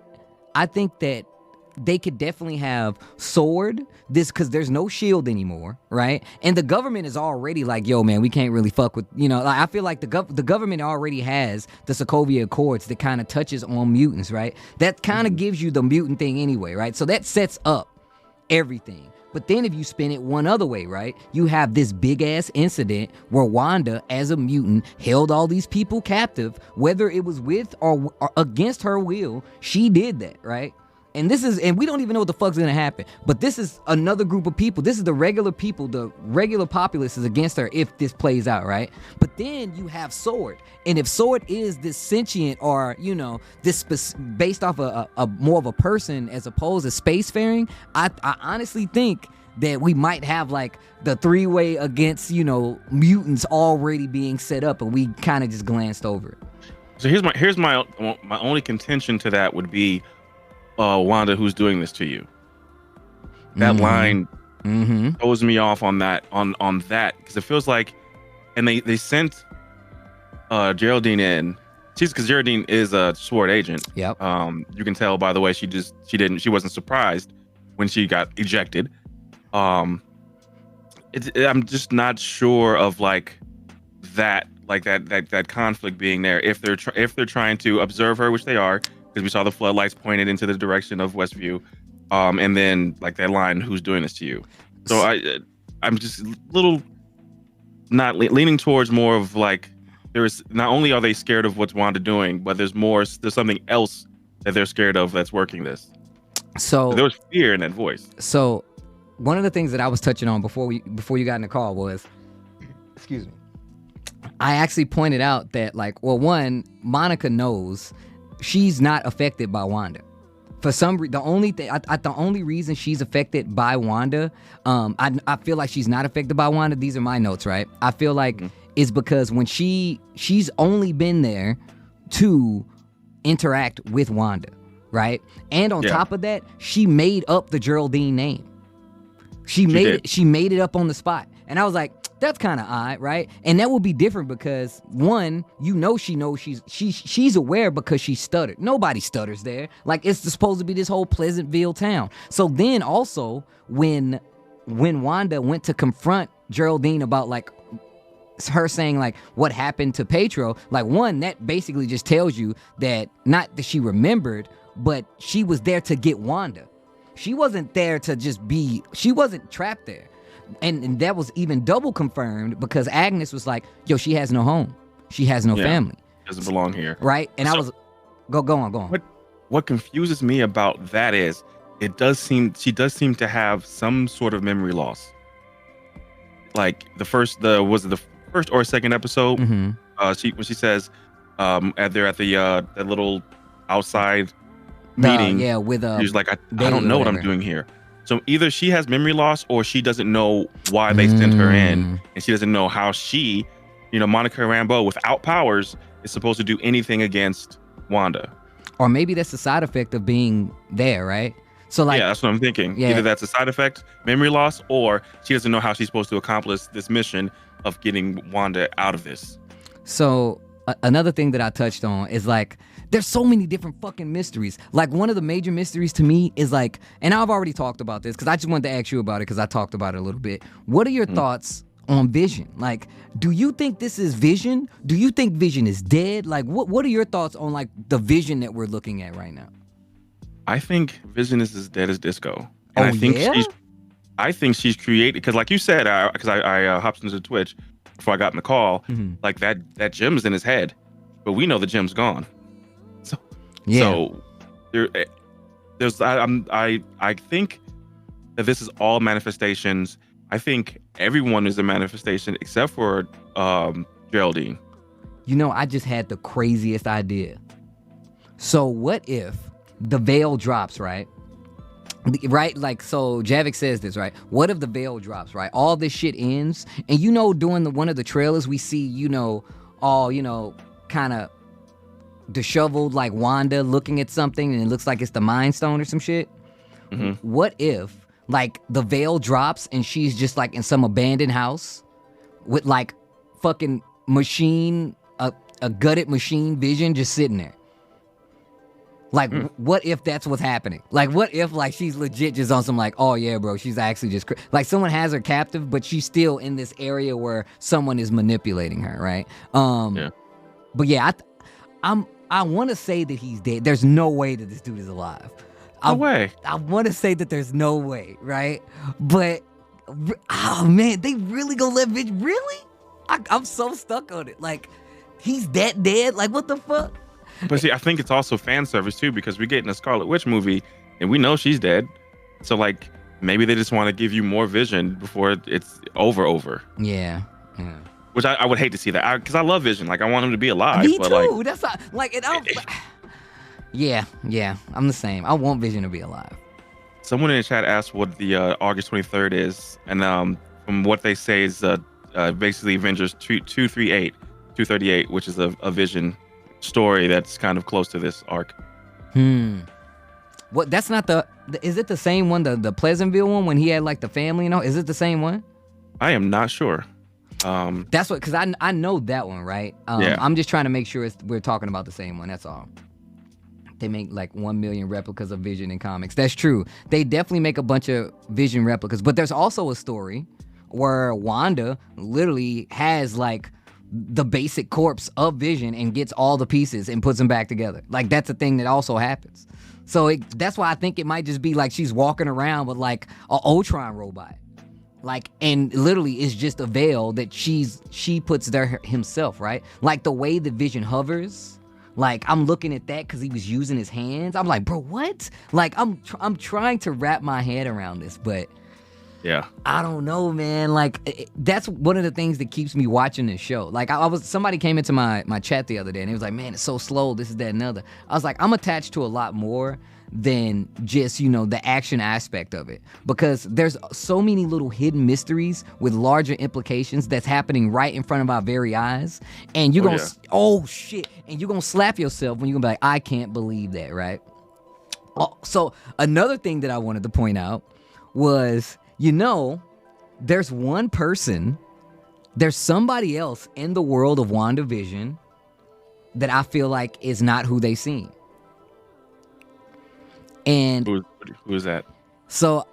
they could definitely have sword this because there's no shield anymore, right? And the government is already like, yo, man, we can't really fuck with, like, I feel like the government already has the Sokovia Accords that kind of touches on mutants, right? That kind of gives you the mutant thing anyway, right? So that sets up everything. But then if you spin it one other way, right? You have this big ass incident where Wanda, as a mutant, held all these people captive, whether it was with or against her will, she did that, right? And we don't even know what the fuck's gonna happen. But this is another group of people. This is the regular people, the regular populace is against her if this plays out, right? But then you have Sword. And if Sword is this sentient or, this based off a more of a person as opposed to spacefaring, I honestly think that we might have like the three-way against, mutants already being set up and we kind of just glanced over it. So here's my only contention to that would be Wanda, who's doing this to you? That line throws me off on that because it feels like, and they sent Geraldine in. Because Geraldine is a SWORD agent. Yep. You can tell by the way she wasn't surprised when she got ejected. I'm just not sure of that conflict being there if they're trying to observe her, which they are. Because we saw the floodlights pointed into the direction of Westview, and then like that line, "Who's doing this to you?" So I'm just a little not leaning towards more of like there's not only are they scared of what's Wanda doing, but there's something else that they're scared of that's working this. So there was fear in that voice. So one of the things that I was touching on before you got in the call was, excuse me, I actually pointed out that one, Monica knows she's not affected by Wanda. For some reason, the only reason she's affected by Wanda, I feel like she's not affected by Wanda. These are my notes, right? I feel like is because when she's only been there to interact with Wanda, right? And on top of that, she made up the Geraldine name. She made it up on the spot, and I was like, that's kind of odd, right? And that would be different because one, she knows she's aware because she stuttered. Nobody stutters there. Like it's supposed to be this whole Pleasantville town. So then also when Wanda went to confront Geraldine about like her saying like what happened to Petro, like one, that basically just tells you that not that she remembered, but she was there to get Wanda. She wasn't there to she wasn't trapped there. And that was even double confirmed because Agnes was like, yo, she has no home. She has no family. Doesn't belong here. Right? And I was go on. What confuses me about that is she does seem to have some sort of memory loss. Like was it the first or second episode? When she says they're at the that little outside meeting. She's like, I don't know what I'm doing here. So either she has memory loss or she doesn't know why they sent her in, and she doesn't know how she, Monica Rambeau without powers is supposed to do anything against Wanda. Or maybe that's the side effect of being there, right? So that's what I'm thinking. Either that's a side effect, memory loss, or she doesn't know how she's supposed to accomplish this mission of getting Wanda out of this. So another thing that I touched on is like, there's so many different fucking mysteries. Like one of the major mysteries to me is like, and I've already talked about this because I just wanted to ask you about it because I talked about it a little bit. What are your thoughts on Vision? Like, do you think this is Vision? Do you think Vision is dead? Like, what are your thoughts on like the Vision that we're looking at right now? I think Vision is as dead as disco. And I think she's created, because like you said, because I hopped into Twitch before I got in the call, like that gem's in his head, but we know the gem's gone. So I think that this is all manifestations. I think everyone is a manifestation except for Geraldine. I just had the craziest idea. So what if the veil drops, right? Right, like, so Javik says this, right? What if the veil drops, right? All this shit ends, and during one of the trailers, we see, all, kind of disheveled, like Wanda looking at something, and it looks like it's the Mind Stone or some shit. Mm-hmm. What if, like, the veil drops and she's just like in some abandoned house with like fucking a gutted machine Vision just sitting there? Like, what if that's what's happening? Like, what if, like, she's legit just on some, like, oh, yeah, bro, she's actually just... Like, someone has her captive, but she's still in this area where someone is manipulating her, right? Yeah. But, yeah, I want to say that he's dead. There's no way that this dude is alive. No way. I want to say that there's no way, right? But, oh, man, they really gonna let Vision... Really? I'm so stuck on it. Like, he's that dead? Like, what the fuck? But see, I think it's also fan service too, because we're getting a Scarlet Witch movie and we know she's dead. So like maybe they just want to give you more Vision before it's over. Yeah. Which I would hate to see that, because I love Vision. Like I want him to be alive. Me but too. That's like it. Yeah. I'm the same. I want Vision to be alive. Someone in the chat asked what the August 23rd is, and from what they say is basically Avengers 238, which is a Vision story that's kind of close to this arc. What? That's not is it the same one, the Pleasantville one, when he had like the family and all? Is it the same one? I am not sure. That's what, because I know that one, right? Yeah. I'm just trying to make sure we're talking about the same one. That's all. They make like 1 million replicas of Vision in comics. That's true. They definitely make a bunch of Vision replicas, but there's also a story where Wanda literally has like the basic corpse of Vision and gets all the pieces and puts them back together. Like, that's a thing that also happens. So that's why I think it might just be like she's walking around with like a Ultron robot. Like, and literally it's just a veil that she puts there himself, right? Like the way the Vision hovers. Like, I'm looking at that because he was using his hands. I'm like, bro, what? Like, I'm trying to wrap my head around this, but yeah, I don't know, man. Like, that's one of the things that keeps me watching this show. Like, somebody came into my chat the other day and he was like, man, it's so slow, this is that and other. I was like, I'm attached to a lot more than just, the action aspect of it, because there's so many little hidden mysteries with larger implications that's happening right in front of our very eyes, and you're and you're gonna slap yourself when you're gonna be like, I can't believe that, right? So another thing that I wanted to point out was, there's one person, there's somebody else in the world of WandaVision that I feel like is not who they seem. And who is that? So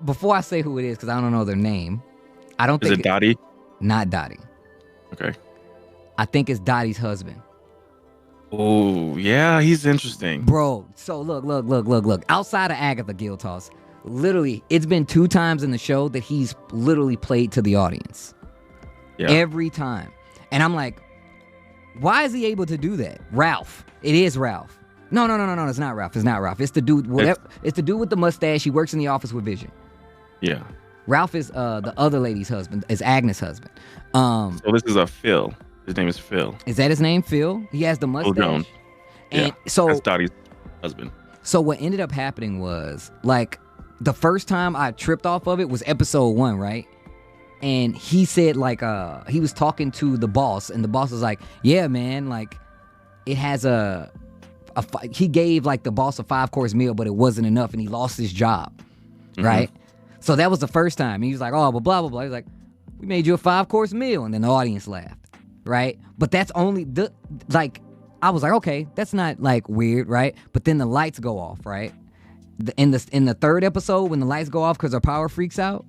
before I say who it is, because I don't know their name, I don't think... Is it Dottie? Not Dottie. Okay. I think it's Dottie's husband. Oh, yeah, he's interesting. Bro, so look. Outside of Agatha Giltos, literally, it's been 2 times in the show that he's literally played to the audience. Yeah. Every time. And I'm like, why is he able to do that? Ralph. It is Ralph. No, it's not Ralph. It's not Ralph. It's the dude. It's the dude with the mustache. He works in the office with Vision. Yeah. Ralph is the other lady's husband. Is Agnes' husband. So this is a Phil. His name is Phil. Is that his name, Phil? He has the mustache. Phil Jones. And yeah, so that's Dottie's husband. So what ended up happening was, like, the first time I tripped off of it was episode 1, right? And he said, like, he was talking to the boss, and the boss was like, yeah, man, like, it has he gave like the boss a 5-course meal, but it wasn't enough, and he lost his job, right? So that was the first time. He was like, oh, blah blah blah. He was like, we made you a 5-course meal, and then the audience laughed, right? But that's only I was like, okay, that's not like weird, right? But then the lights go off, right? In the 3rd episode, when the lights go off because our power freaks out,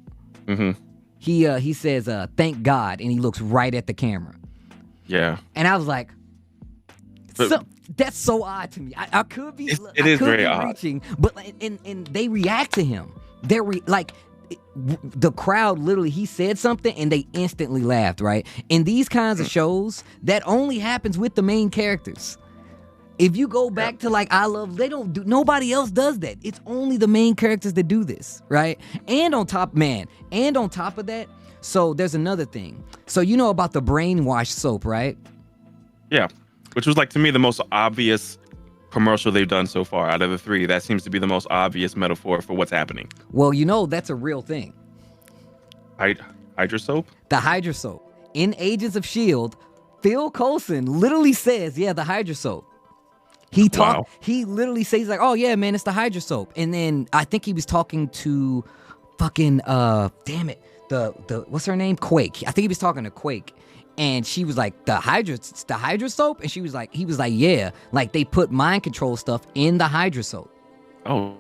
he says, thank God, and he looks right at the camera. Yeah. And I was like, that's so odd to me. I could be. It is very odd. Reaching, but and they react to him. They're the crowd literally. He said something and they instantly laughed. Right. In these kinds of shows, that only happens with the main characters. If you go back to like I Love, nobody else does that. It's only the main characters that do this. Right. And on top of that, so there's another thing. So you know about the brainwash soap, right? Yeah. Which was like, to me, the most obvious commercial they've done so far. Out of the three, that seems to be the most obvious metaphor for what's happening. Well, that's a real thing. Hydra soap? The Hydra soap. In Agents of S.H.I.E.L.D., Phil Coulson literally says, yeah, the Hydra soap. He literally says, he's like, oh yeah, man, it's the Hydra soap. And then I think he was talking to fucking, damn it, the what's her name? Quake. I think he was talking to Quake. And she was like, the Hydra soap? And he was like, yeah, like they put mind control stuff in the Hydra soap. Oh.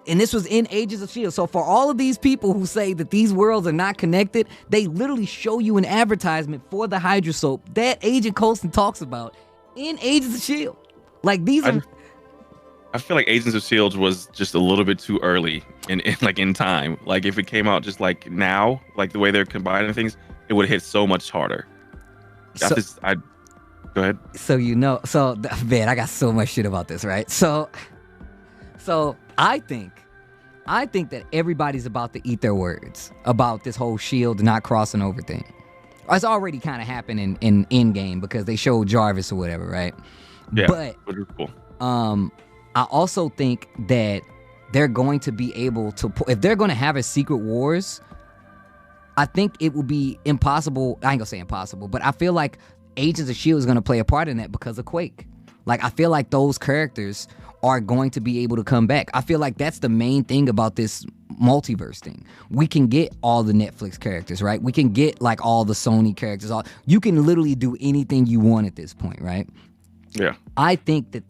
And this was in Agents of S.H.I.E.L.D. So for all of these people who say that these worlds are not connected, they literally show you an advertisement for the Hydra soap that Agent Coulson talks about in Agents of S.H.I.E.L.D. Like these are... I feel like Agents of S.H.I.E.L.D. was just a little bit too early in time. Like if it came out just like now, like the way they're combining things, it would hit so much harder. Go ahead. So man, I got so much shit about this, right? So I think that everybody's about to eat their words about this whole S.H.I.E.L.D. not crossing over thing. It's already kind of happened in Endgame because they showed Jarvis or whatever, right? Yeah, but cool. I also think that they're going to be able to, if they're going to have a Secret Wars, I think it will be impossible. I ain't gonna say impossible, but I feel like Agents of S.H.I.E.L.D. is going to play a part in that because of Quake. Like, I feel like those characters are going to be able to come back. I feel like that's the main thing about this multiverse thing. We can get all the Netflix characters, right? We can get like all the Sony characters. You can literally do anything you want at this point, right? Yeah. I think that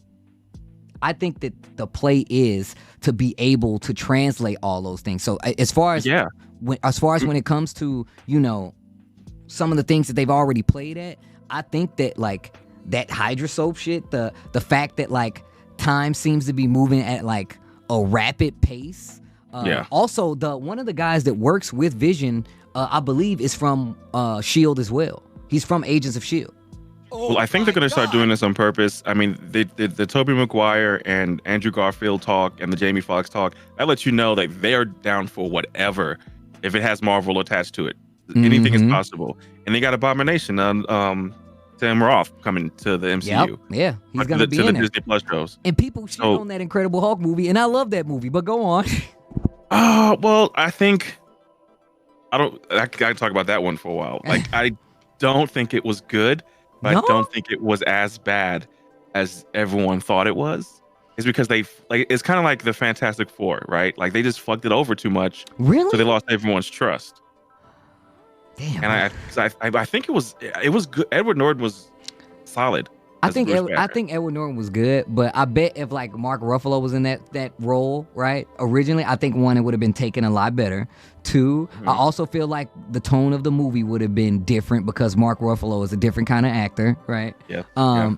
the play is to be able to translate all those things. So as far as when it comes to, some of the things that they've already played at, I think that like that Hydra soap shit, the fact that like time seems to be moving at like a rapid pace. Also, one of the guys that works with Vision, I believe, is from S.H.I.E.L.D. as well. He's from Agents of S.H.I.E.L.D. Well, I think they're going to start doing this on purpose. I mean, the Tobey Maguire and Andrew Garfield talk and the Jamie Foxx talk, that lets you know that they are down for whatever if it has Marvel attached to it. Anything is possible. And they got Abomination on Tim Roth coming to the MCU. Yep. Yeah, he's going to be in the there. Disney Plus shows. And people shit on that Incredible Hulk movie, and I love that movie, but go on. Well, I think I gotta talk about that one for a while. Like, I don't think it was good. But I don't think it was as bad as everyone thought it was. It's because it's kind of like the Fantastic Four, right? Like they just fucked it over too much. Really? So they lost everyone's trust. Damn. And I think it was good. Edward Norton was solid. I think Edward Norton was good, but I bet if like Mark Ruffalo was in that role, right? Originally, I think one, it would have been taken a lot better. Two, I also feel like the tone of the movie would have been different because Mark Ruffalo is a different kind of actor, right? Yeah.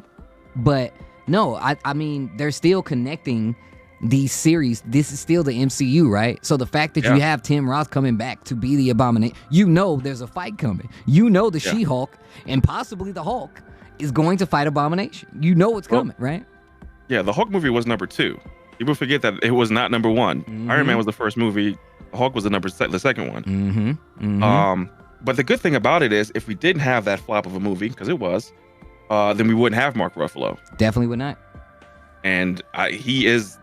But no, I mean they're still connecting these series. This is still the MCU, right? So the fact that you have Tim Roth coming back to be the Abomination, there's a fight coming. The She-Hulk and possibly the Hulk is going to fight Abomination. It's coming, right? Yeah, the Hulk movie was number 2. People forget that it was not number 1. Mm-hmm. Iron Man was the first movie. Hulk was the second one. Mm-hmm. Mm-hmm. But the good thing about it is, if we didn't have that flop of a movie, because it was, then we wouldn't have Mark Ruffalo. Definitely would not. And he is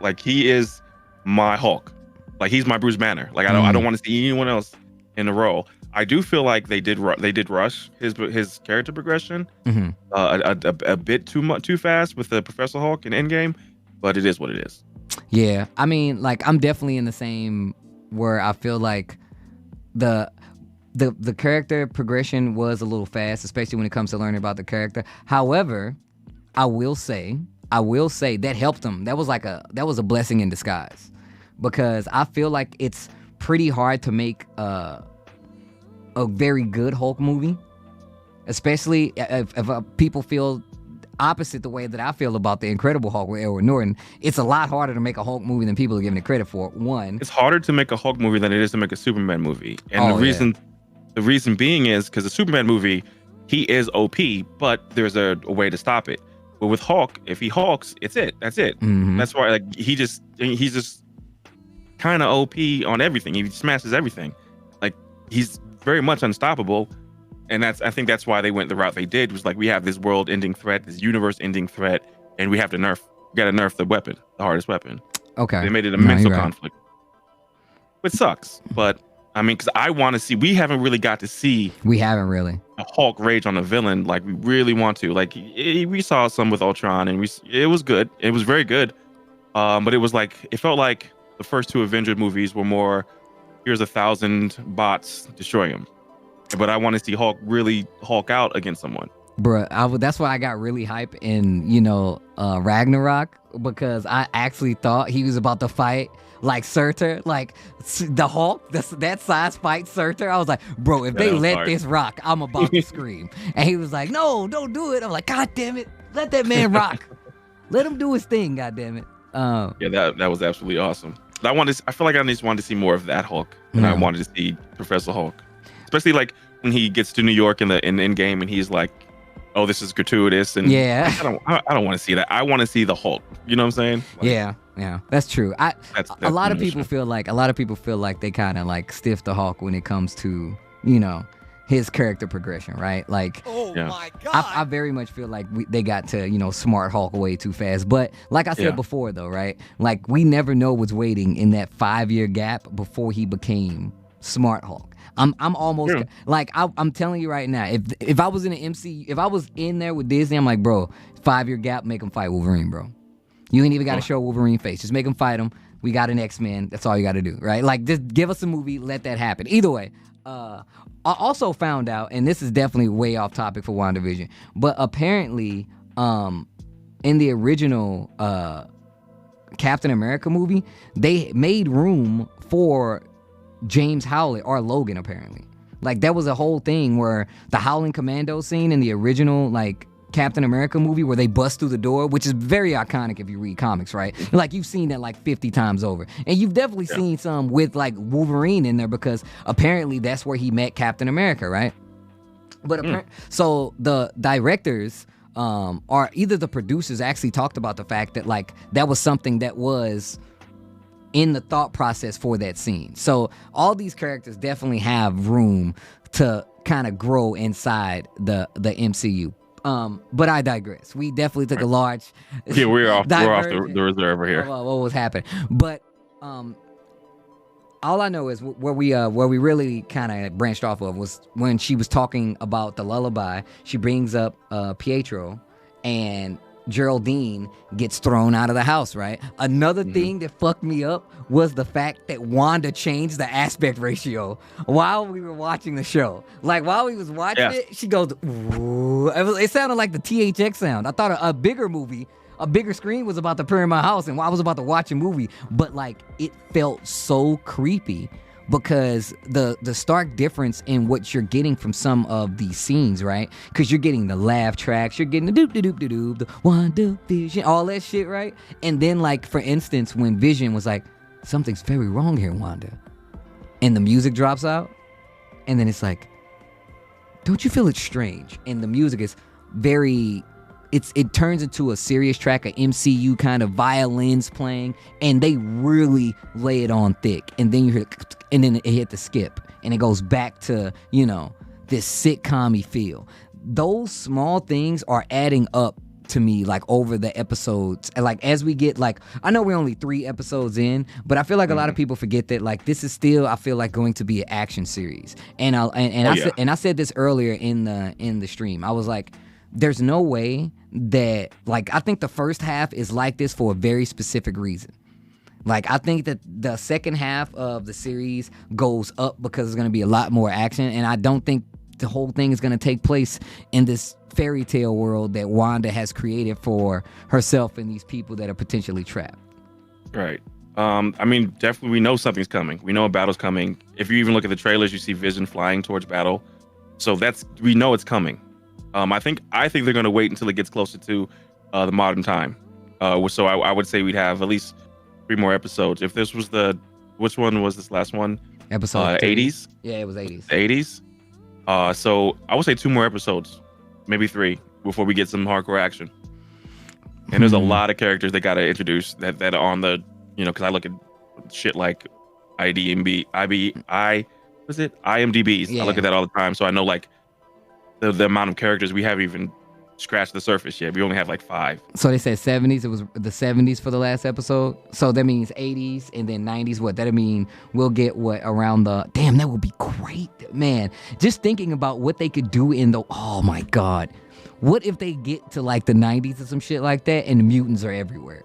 my Hulk. Like he's my Bruce Banner. Like I don't want to see anyone else in the role. I do feel like they did rush his character progression a bit too fast with the Professor Hulk in Endgame, but it is what it is. Yeah, I mean, like I'm definitely in the same where I feel like the character progression was a little fast, especially when it comes to learning about the character. However, I will say that helped them. That was a blessing in disguise, because I feel like it's pretty hard to make a very good Hulk movie, especially if people feel opposite the way that I feel about the Incredible Hulk with Edward Norton. It's a lot harder to make a Hulk movie than people are giving it credit for. One, it's harder to make a Hulk movie than it is to make a Superman movie, and the reason being is because the Superman movie, he is OP, but there's a way to stop it. But with Hulk, if he hulks, that's it. Mm-hmm. That's why he's just kind of OP on everything. He smashes everything. Like he's very much unstoppable. And I think that's why they went the route they did, was like, we have this world-ending threat, this universe-ending threat, and we have to nerf You got to nerf the weapon, the hardest weapon. Okay. They made it a No, mental you're right. conflict, which sucks. But I mean, because I want to see. We haven't really got to see We haven't really. a Hulk rage on a villain like we really want to. Like we saw some with Ultron, and it was good. It was very good. But it was like it felt like the first two Avenger movies were more. Here's 1,000 bots, destroy him. But I want to see Hulk really Hulk out against someone. Bruh, that's why I got really hype in, Ragnarok, because I actually thought he was about to fight like Surtur, like the Hulk, that size fight Surtur. I was like, bro, if they let this rock, I'm about to scream. And he was like, no, don't do it. I'm like, God damn it, let that man rock. Let him do his thing, God damn it. Yeah, that was absolutely awesome. I feel like I just wanted to see more of that Hulk, and I wanted to see Professor Hulk, especially like when he gets to New York in the end game, and he's like, "Oh, this is gratuitous," and yeah, I don't want to see that. I want to see the Hulk. You know what I'm saying? Like, yeah, that's true. That's a lot of people feel like they kind of like stiff the Hulk when it comes to his character progression, right? Like, my God. I very much feel like they got to, smart Hulk way too fast. But like I said before, though, right? Like, we never know what's waiting in that 5-year gap before he became smart Hulk. I'm almost like, I'm telling you right now, if I was in the MCU, if I was in there with Disney, I'm like, bro, 5-year gap, make him fight Wolverine, bro. You ain't even got to show Wolverine face. Just make him fight him. We got an X-Men. That's all you got to do, right? Like, just give us a movie. Let that happen. Either way. I also found out, and this is definitely way off topic for WandaVision, but apparently, in the original Captain America movie, they made room for James Howlett or Logan, apparently. Like, that was a whole thing where the Howling Commando scene in the original, like, Captain America movie where they bust through the door, which is very iconic if you read comics, right? Like, you've seen that like 50 times over. And you've definitely seen some with like Wolverine in there because apparently that's where he met Captain America, right? But so the directors or either the producers actually talked about the fact that like that was something that was in the thought process for that scene. So all these characters definitely have room to kind of grow inside the MCU. But I digress. We definitely took a large we're off the reserve over here. What was happening? But all I know is where we really kind of branched off of was when she was talking about the lullaby. She brings up Pietro, and Geraldine gets thrown out of the house, right? Another thing that fucked me up was the fact that Wanda changed the aspect ratio while we were watching the show. Like, while we was watching it, she goes, ooh. It sounded like the THX sound. I thought a bigger screen was about to appear in my house and I was about to watch a movie. But, like, it felt so creepy because the stark difference in what you're getting from some of these scenes, right? Because you're getting the laugh tracks, you're getting the doop-de-doop-de-doop, the Wanda Vision, all that shit, right? And then, like, for instance, when Vision was like, something's very wrong here, Wanda. And the music drops out, and then it's like, don't you feel it's strange? And the music is very... It turns into a serious track, a MCU kind of violins playing, and they really lay it on thick. And then you hear, and then it hit the skip, and it goes back to, this sitcom-y feel. Those small things are adding up to me, like, over the episodes. And, like, as we get, like, I know we're only 3 episodes in, but I feel like a lot of people forget that, like, this is still, I feel like, going to be an action series. And I said this earlier in the stream. I was like, there's no way that, like, I think the first half is like this for a very specific reason. Like, I think that the second half of the series goes up because there's going to be a lot more action, and I don't think the whole thing is going to take place in this fairy tale world that Wanda has created for herself and these people that are potentially trapped. Right. I mean, definitely we know something's coming. We know a battle's coming. If you even look at the trailers, you see Vision flying towards battle. So we know it's coming. I think they're going to wait until it gets closer to the modern time. So I would say we'd have at least 3 more episodes. If this was which one was this last one? Episode 80s? Yeah, it was 80s. The 80s? So I would say 2 more episodes, maybe 3, before we get some hardcore action. And there's a lot of characters they got to introduce that are on the, because I look at shit like IMDb's. Yeah. I look at that all the time. So I know, like, the amount of characters we haven't even scratched the surface yet. We only have like 5. So they said 70s. It was the 70s for the last episode. So that means 80s and then 90s. What that'll mean? We'll get what around the. Damn, that would be great, man. Just thinking about what they could do in the. Oh my God, what if they get to like the 90s or some shit like that, and the mutants are everywhere?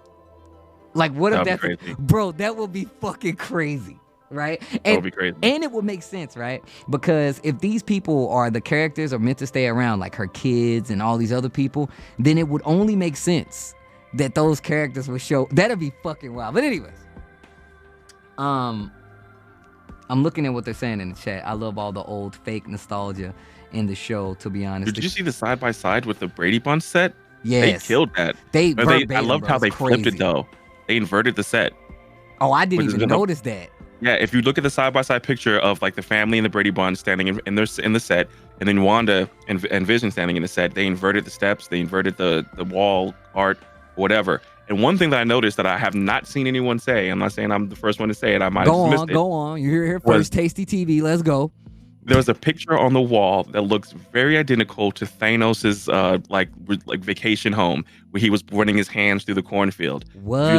Like, what if that's crazy. Bro? That would be fucking crazy. Right? That would be crazy. And it would make sense, right? Because if these people are the characters are meant to stay around, like her kids and all these other people, then it would only make sense that those characters would show. That'd be fucking wild. But anyways, I'm looking at what they're saying in the chat. I love all the old fake nostalgia in the show, to be honest. Did you see the side by side with the Brady Bunch set? Yes. They killed that. I loved how they flipped it though. They inverted the set. Oh, I didn't even notice that. Yeah, if you look at the side-by-side picture of like the family and the Brady Bunch standing in the set, and then Wanda and Vision standing in the set, they inverted the steps, they inverted the wall art, whatever. And one thing that I noticed that I have not seen anyone say, I'm not saying I'm the first one to say it, I might have missed it. Go on. You're here first. Tasty TV. Let's go. There was a picture on the wall that looks very identical to Thanos's like vacation home, where he was running his hands through the cornfield. What?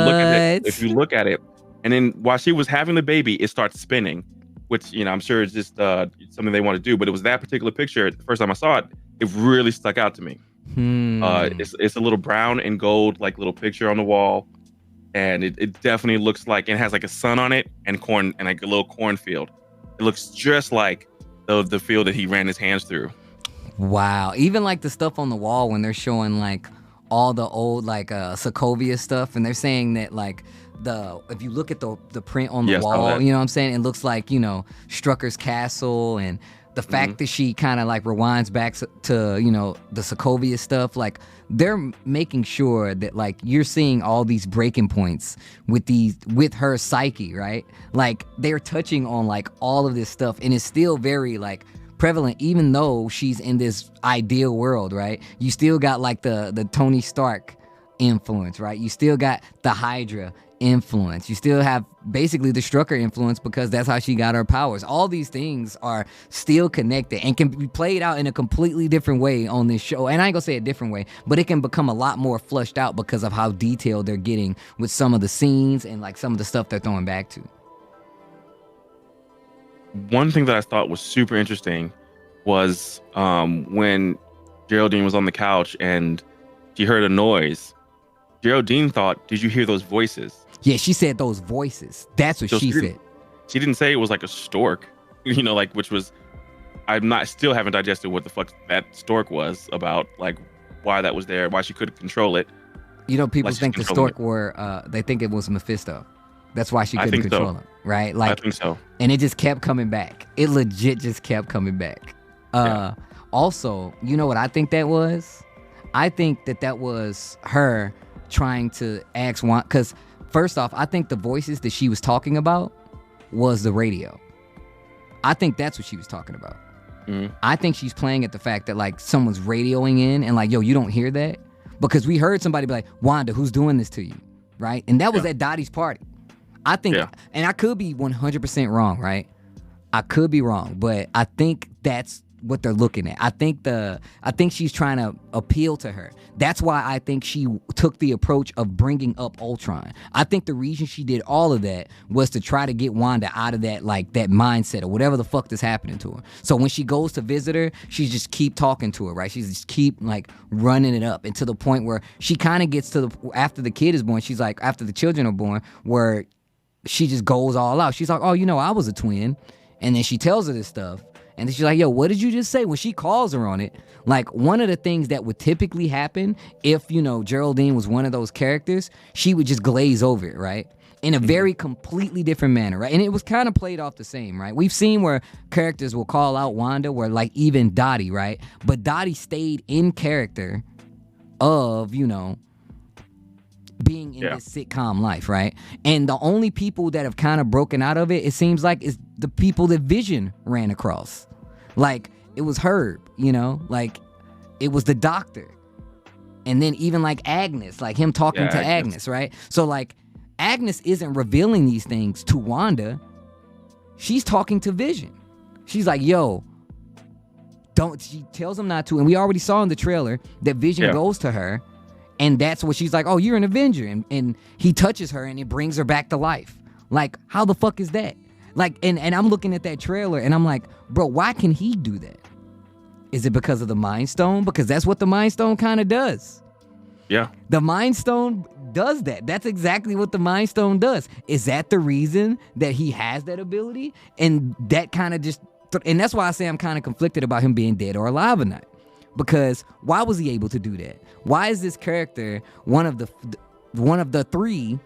If you look at it. And then while she was having the baby, it starts spinning, which, I'm sure is just something they want to do. But it was that particular picture. The first time I saw it, it really stuck out to me. It's a little brown and gold, like little picture on the wall. And it definitely looks like it has like a sun on it and corn and like a little cornfield. It looks just like the field that he ran his hands through. Wow. Even like the stuff on the wall when they're showing like all the old like Sokovia stuff, and they're saying that like if you look at the print on the wall, you know what I'm saying, it looks like, Strucker's castle, and the fact that she kind of like rewinds back to the Sokovia stuff, like they're making sure that like you're seeing all these breaking points with her psyche, right? Like they're touching on like all of this stuff, and it's still very like prevalent, even though she's in this ideal world, right? You still got like the Tony Stark influence, right? You still got the Hydra influence. You still have basically the Strucker influence, because that's how she got her powers. All these things are still connected and can be played out in a completely different way on this show. And I ain't gonna say a different way, but it can become a lot more flushed out because of how detailed they're getting with some of the scenes and like some of the stuff they're throwing back to. One thing that I thought was super interesting was when Geraldine was on the couch and she heard a noise. Geraldine thought, "Did you hear those voices?" Yeah, she said those voices. That's what she said. She didn't say it was like a stork, like, which was, still haven't digested what the fuck that stork was about, like why that was there, why she couldn't control it. People think the stork they think it was Mephisto. That's why she couldn't control him, right? Like, I think so. And it just kept coming back. It legit just kept coming back. Also, you know what I think that was? I think that was her trying to ask Wanda, because first off, I think the voices that she was talking about was the radio. I think that's what she was talking about. I think she's playing at the fact that like someone's radioing in and like, yo, you don't hear that? Because we heard somebody be like, Wanda, who's doing this to you? Right? And that was at Dottie's party. I think, and I could be 100% wrong, right? I could be wrong, but I think that's what they're looking at. I think she's trying to appeal to her. That's why I think she took the approach of bringing up Ultron. I think the reason she did all of that was to try to get Wanda out of that like that mindset or whatever the fuck that's happening to her. So when she goes to visit her, she just keep talking to her, right? She just keep like running it up, and to the point where she kind of gets to after the kid is born, she's like, after the children are born, where she just goes all out. She's like, oh, I was a twin. And then she tells her this stuff. And then she's like, yo, what did you just say? When she calls her on it, like one of the things that would typically happen if, Geraldine was one of those characters, she would just glaze over it, right? In a very completely different manner, right? And it was kind of played off the same, right? We've seen where characters will call out Wanda, where like even Dottie, right? But Dottie stayed in character of, being in this sitcom life, right? And the only people that have kind of broken out of it, it seems like, is the people that Vision ran across. Like, it was Herb, like, it was the doctor. And then even like Agnes, like him talking to Agnes, right? So like, Agnes isn't revealing these things to Wanda. She's talking to Vision. She's like, yo, She tells him not to, and we already saw in the trailer that Vision goes to her, and that's what she's like, oh, you're an Avenger, and he touches her and it brings her back to life. Like, how the fuck is that? Like, and I'm looking at that trailer and I'm like, bro, why can he do that? Is it because of the Mind Stone? Because that's what the Mind Stone kind of does. Yeah. The Mind Stone does that. That's exactly what the Mind Stone does. Is that the reason that he has that ability? And that kind of just, and that's why I say I'm kind of conflicted about him being dead or alive or not. Because why was he able to do that? Why is this character one of the three,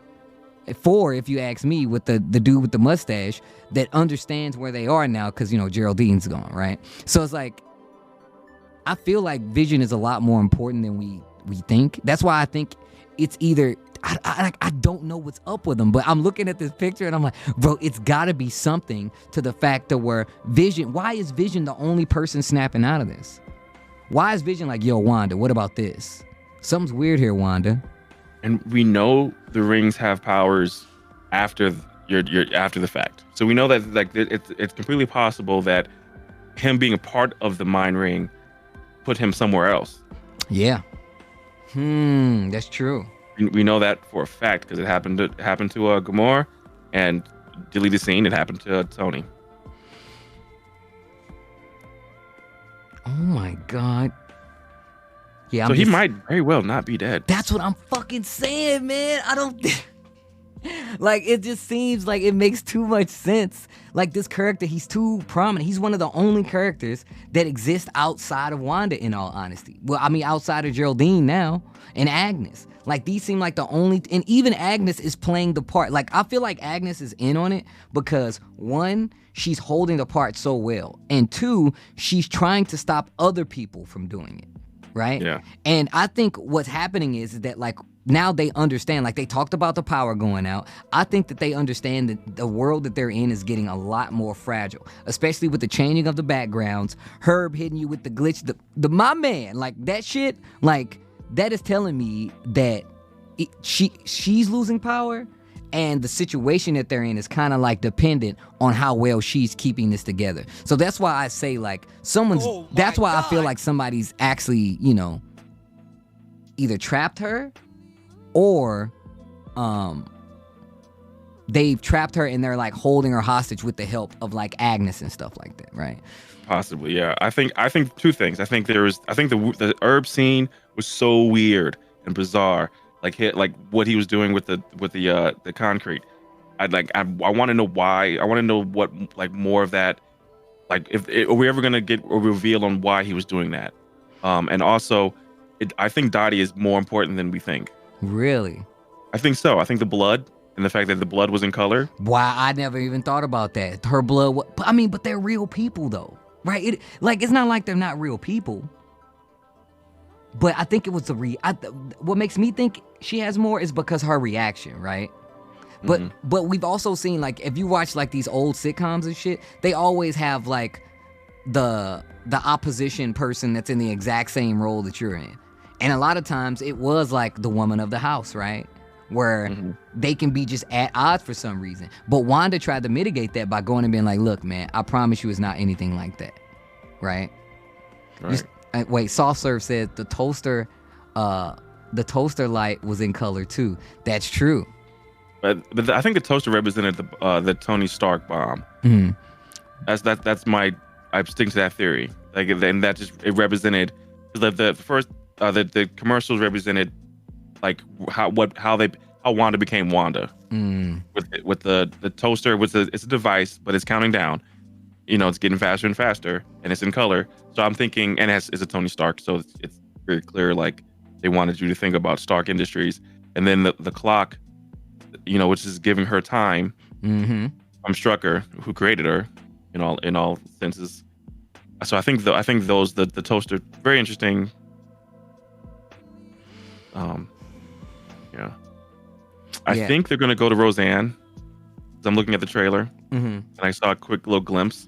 four, if you ask me, with the dude with the mustache that understands where they are now? Because, you know, Geraldine's gone, right? So it's like, I feel like Vision is a lot more important than we think. That's why I think it's either, I don't know what's up with him, but I'm looking at this picture and I'm like, bro, it's got to be something to the fact that where Vision, why is Vision the only person snapping out of this? Why is Vision like, yo, Wanda, what about this? Something's weird here, Wanda. And we know the rings have powers after after the fact. So we know that like it's completely possible that him being a part of the mind ring put him somewhere else. Yeah. That's true. We know that for a fact because it happened to Gamora, and deleted scene. It happened to Tony. Oh my God. Yeah. So he might very well not be dead. That's what I'm fucking saying, man. I don't like, it just seems like it makes too much sense. Like, this character, he's too prominent. He's one of the only characters that exist outside of Wanda, in all honesty. Well, I mean, outside of Geraldine now and Agnes. Like, these seem like the only, and even Agnes is playing the part. Like, I feel like Agnes is in on it because, one, she's holding the part so well, and two, she's trying to stop other people from doing it. Right? Yeah. And I think what's happening is that, like, now they understand, like, they talked about the power going out. I think that they understand that the world that they're in is getting a lot more fragile, especially with the changing of the backgrounds, Herb hitting you with the glitch, the my man, like, that shit, like, that is telling me that she's losing power, and the situation that they're in is kind of like dependent on how well she's keeping this together. So that's why I say, like, that's why I feel like somebody's actually, you know, either trapped her or they've trapped her and they're like holding her hostage with the help of like Agnes and stuff like that, right? Possibly, yeah. I think two things. I think the herb scene was so weird and bizarre. Like what he was doing with the concrete. I want to know why. I want to know what, like, more of that. Like, are we ever gonna get a reveal on why he was doing that? And also, I think Dottie is more important than we think. Really? I think so. I think the blood and the fact that the blood was in color. Wow, I never even thought about that. Her blood. But they're real people though, right? It's not like they're not real people. But I think it was what makes me think she has more is because her reaction, right? But we've also seen, like, if you watch like these old sitcoms and shit, they always have like the opposition person that's in the exact same role that you're in. And a lot of times it was like the woman of the house, right? Where they can be just at odds for some reason. But Wanda tried to mitigate that by going and being like, look, man, I promise you it's not anything like that. Right? Wait, Soft Serve said the toaster light was in color too. That's true. But I think the toaster represented the Tony Stark bomb. That's my, I stick to that theory. Like, and that just, it represented the first the commercials represented like how Wanda became Wanda. With the toaster, it's a device, but it's counting down. You know, it's getting faster and faster, and it's in color. So I'm thinking, and it's a Tony Stark, so it's very clear, like, they wanted you to think about Stark Industries. And then the clock, you know, which is giving her time. From Strucker, who created her, in all senses. So I think the toaster, very interesting. I think they're gonna go to Roseanne. I'm looking at the trailer, and I saw a quick little glimpse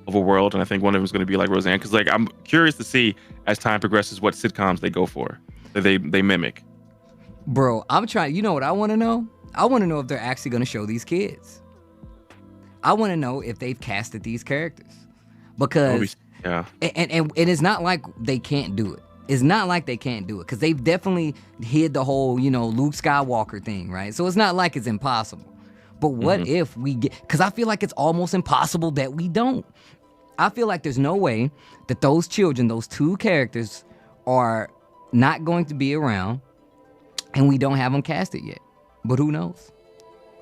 of a world, and I think one of them is going to be like Roseanne, because, like, I'm curious to see as time progresses what sitcoms they go for, that they mimic. Bro, I'm trying. You know what I want to know? I want to know if they're actually going to show these kids. I want to know if they've casted these characters, because Yeah. And it's not like they can't do it. It's not like they can't do it, because they've definitely hid the whole, Luke Skywalker thing, right? So it's not like it's impossible. But what if we get, because I feel like it's almost impossible that we don't. I feel like there's no way that those children, those two characters, are not going to be around, and we don't have them casted yet. But who knows?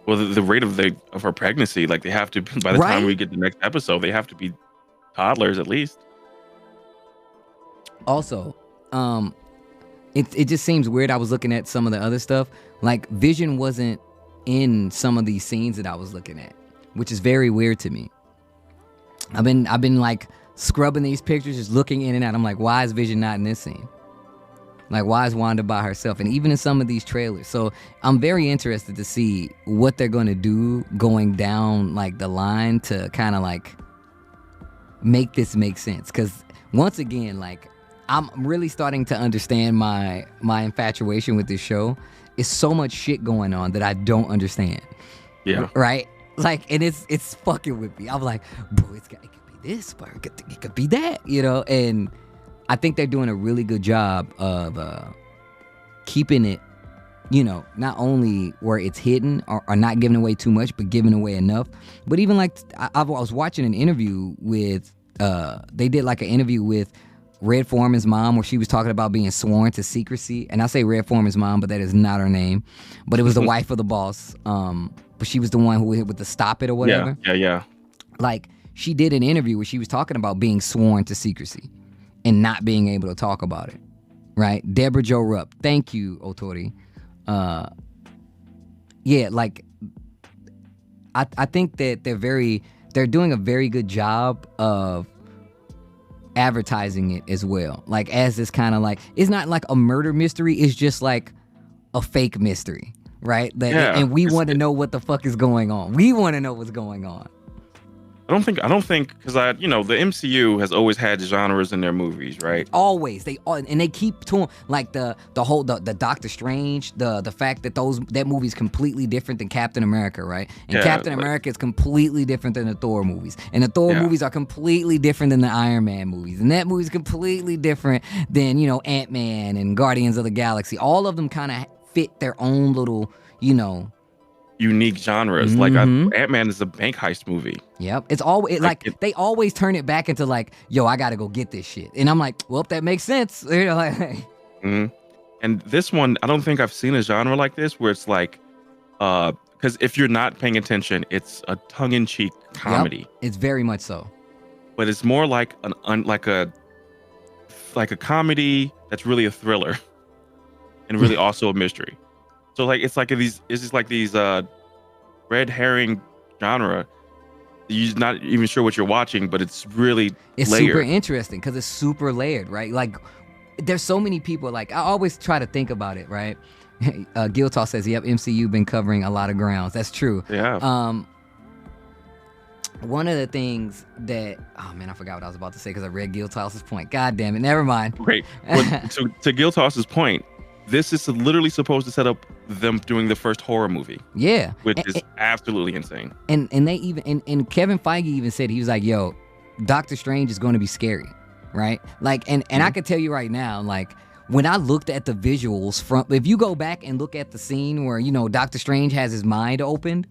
Well, the rate of her pregnancy, like they have to, by the time we get the next episode, they have to be toddlers at least. Also, it just seems weird. I was looking at some of the other stuff. Like Vision wasn't in some of these scenes that I was looking at, which is very weird to me. I've been like scrubbing these pictures, just looking in and out. I'm like, why is Vision not in this scene? Like, why is Wanda by herself? And even in some of these trailers. So I'm very interested to see what they're going to do going down like the line to kind of like make this make sense. Because once again, like, I'm really starting to understand my infatuation with this show. It's so much shit going on that I don't understand. Yeah. Right? Like, and it's fucking with me. I'm like, bro, it could be this, but it could be that, And I think they're doing a really good job of keeping it, not only where it's hidden or not giving away too much, but giving away enough. But even like, I was watching an interview with, they did like an interview with Red Foreman's mom, where she was talking about being sworn to secrecy. And I say Red Foreman's mom, but that is not her name. But it was the wife of the boss. But she was the one who hit with the stop it or whatever. Yeah. Like, she did an interview where she was talking about being sworn to secrecy and not being able to talk about it. Right? Deborah Jo Rupp. Thank you, Otori. Yeah, like, I think that they're doing a very good job of advertising it as well, like as this kind of like, it's not like a murder mystery, it's just like a fake mystery, right? And we want to know what the fuck is going on. We want to know what's going on. I don't think because the MCU has always had genres in their movies, right? Always. They keep to like the whole Doctor Strange, the fact that that movie is completely different than Captain America, right? And Captain America is completely different than the Thor movies. And the Thor movies are completely different than the Iron Man movies. And that movie is completely different than, Ant-Man and Guardians of the Galaxy. All of them kind of fit their own little, unique genres. Like Ant-Man is a bank heist movie. Yep. It's always they always turn it back into like, yo, I gotta go get this shit. And I'm like, well, that makes sense. And this one, I don't think I've seen a genre like this where it's like, because if you're not paying attention, it's a tongue-in-cheek comedy. Yep, it's very much so. But it's more like a comedy that's really a thriller and really also a mystery. So like it's just like these red herring genre. You're not even sure what you're watching, but it's layered. Super interesting because it's super layered, right? Like there's so many people. Like I always try to think about it, right? Giltal says, "Yep, MCU been covering a lot of grounds." That's true. Yeah. One of the things that I forgot what I was about to say because I read Giltal's point. God damn it, never mind. Great. Well, to Giltal's point. This is literally supposed to set up them doing the first horror movie. Yeah. Which is absolutely insane. And they even and Kevin Feige even said, he was like, yo, Doctor Strange is going to be scary. Right? Like, and I can tell you right now, like, when I looked at the visuals if you go back and look at the scene where, Doctor Strange has his mind opened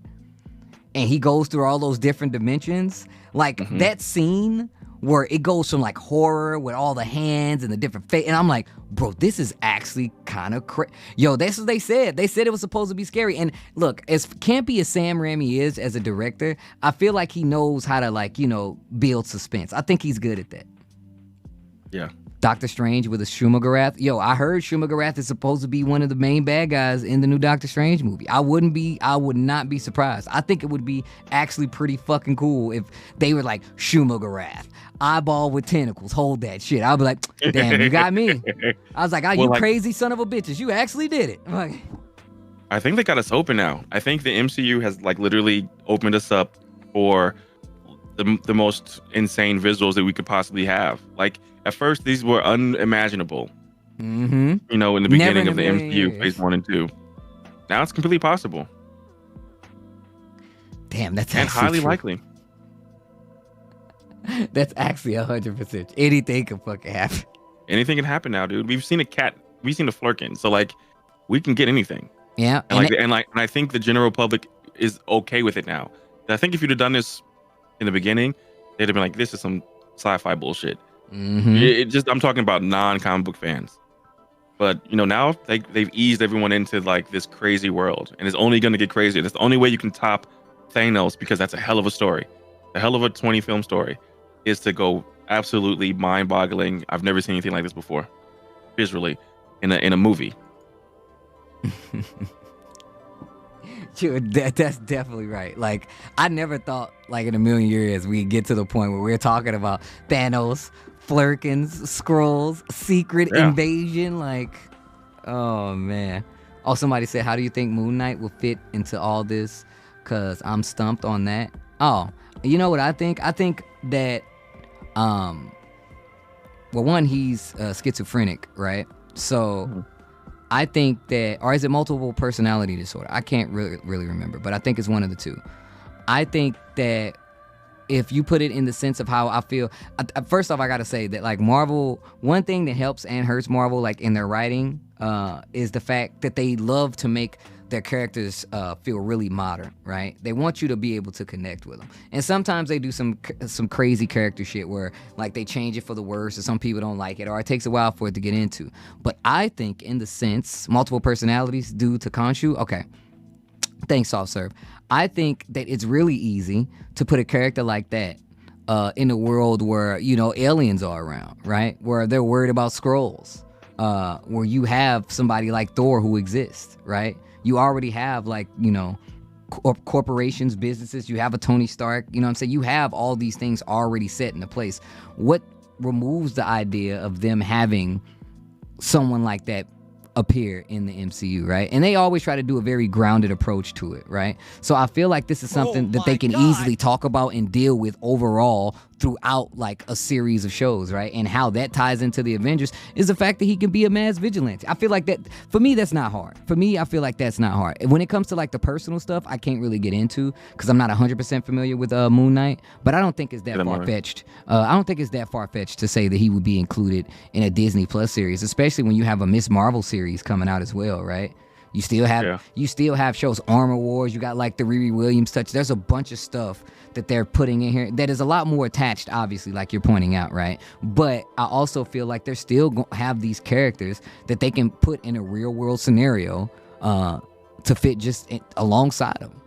and he goes through all those different dimensions, like that scene where it goes from like horror with all the hands and the different face, and I'm like, bro, this is actually kind of crazy. Yo, that's what they said. They said it was supposed to be scary. And look, as campy as Sam Raimi is as a director, I feel like he knows how to build suspense. I think he's good at that. Yeah. Doctor Strange with a Shumagarath. Yo, I heard Shumagarath is supposed to be one of the main bad guys in the new Doctor Strange movie. I would not be surprised. I think it would be actually pretty fucking cool if they were like, Shumagarath, eyeball with tentacles, hold that shit. I'd be like, damn, you got me. I was like, you crazy son of a bitches. You actually did it. I think they got us open now. I think the MCU has literally opened us up for the most insane visuals that we could possibly have. Like, at first, these were unimaginable. In the beginning of the MCU, phase 1 and 2. Now it's completely possible. Damn, that's and highly likely. That's actually 100%. Anything can fucking happen. Anything can happen now, dude. We've seen a Flurkin, so like we can get anything. Yeah, And I think the general public is okay with it now. And I think if you'd have done this in the beginning, they'd have been like, "This is some sci-fi bullshit." I'm talking about non-comic book fans. But now they've eased everyone into like this crazy world, and it's only going to get crazier. That's the only way you can top Thanos, because that's a hell of a story, a hell of a 20-film story, is to go absolutely mind-boggling. I've never seen anything like this before, visually, in a movie. That's definitely right. Like, I never thought, like, in a million years we'd get to the point where we're talking about Thanos, Flurkins, Skrulls, secret invasion. Like, oh man. Oh, somebody said, how do you think Moon Knight will fit into all this? Cause I'm stumped on that. Oh, you know what I think? I think that well, one, he's schizophrenic, right? So I think that, or is it multiple personality disorder? I can't really remember, but I think it's one of the two. I think that if you put it in the sense of how I feel, first off, I gotta say that, like, Marvel, one thing that helps and hurts Marvel, like, in their writing, is the fact that they love to make their characters feel really modern, right? They want you to be able to connect with them. And sometimes they do some crazy character shit where, like, they change it for the worse, or some people don't like it, or it takes a while for it to get into. But I think, in the sense, multiple personalities due to Khonshu, okay, thanks, Soft Serve. I think that it's really easy to put a character like that in a world where, aliens are around, right? Where they're worried about Skrulls, where you have somebody like Thor who exists, right? You already have, like, corporations, businesses. You have a Tony Stark, you know what I'm saying? You have all these things already set into place. What removes the idea of them having someone like that appear in the MCU, right? And they always try to do a very grounded approach to it, right? So I feel like this is something that they can easily talk about and deal with overall throughout, like, a series of shows, right? And how that ties into the Avengers is the fact that he can be a mass vigilante. I feel like that, for me, that's not hard. For me, I feel like that's not hard. When it comes to, like, the personal stuff, I can't really get into, because I'm not 100% familiar with Moon Knight, but I don't think it's that far-fetched. I don't think it's that far-fetched to say that he would be included in a Disney Plus series, especially when you have a Miss Marvel series coming out as well, right? You still have shows, Armor Wars. You got, like, the Riri Williams touch. There's a bunch of stuff that they're putting in here that is a lot more attached, obviously, like you're pointing out, right? But I also feel like they're still going to have these characters that they can put in a real world scenario to fit just alongside them.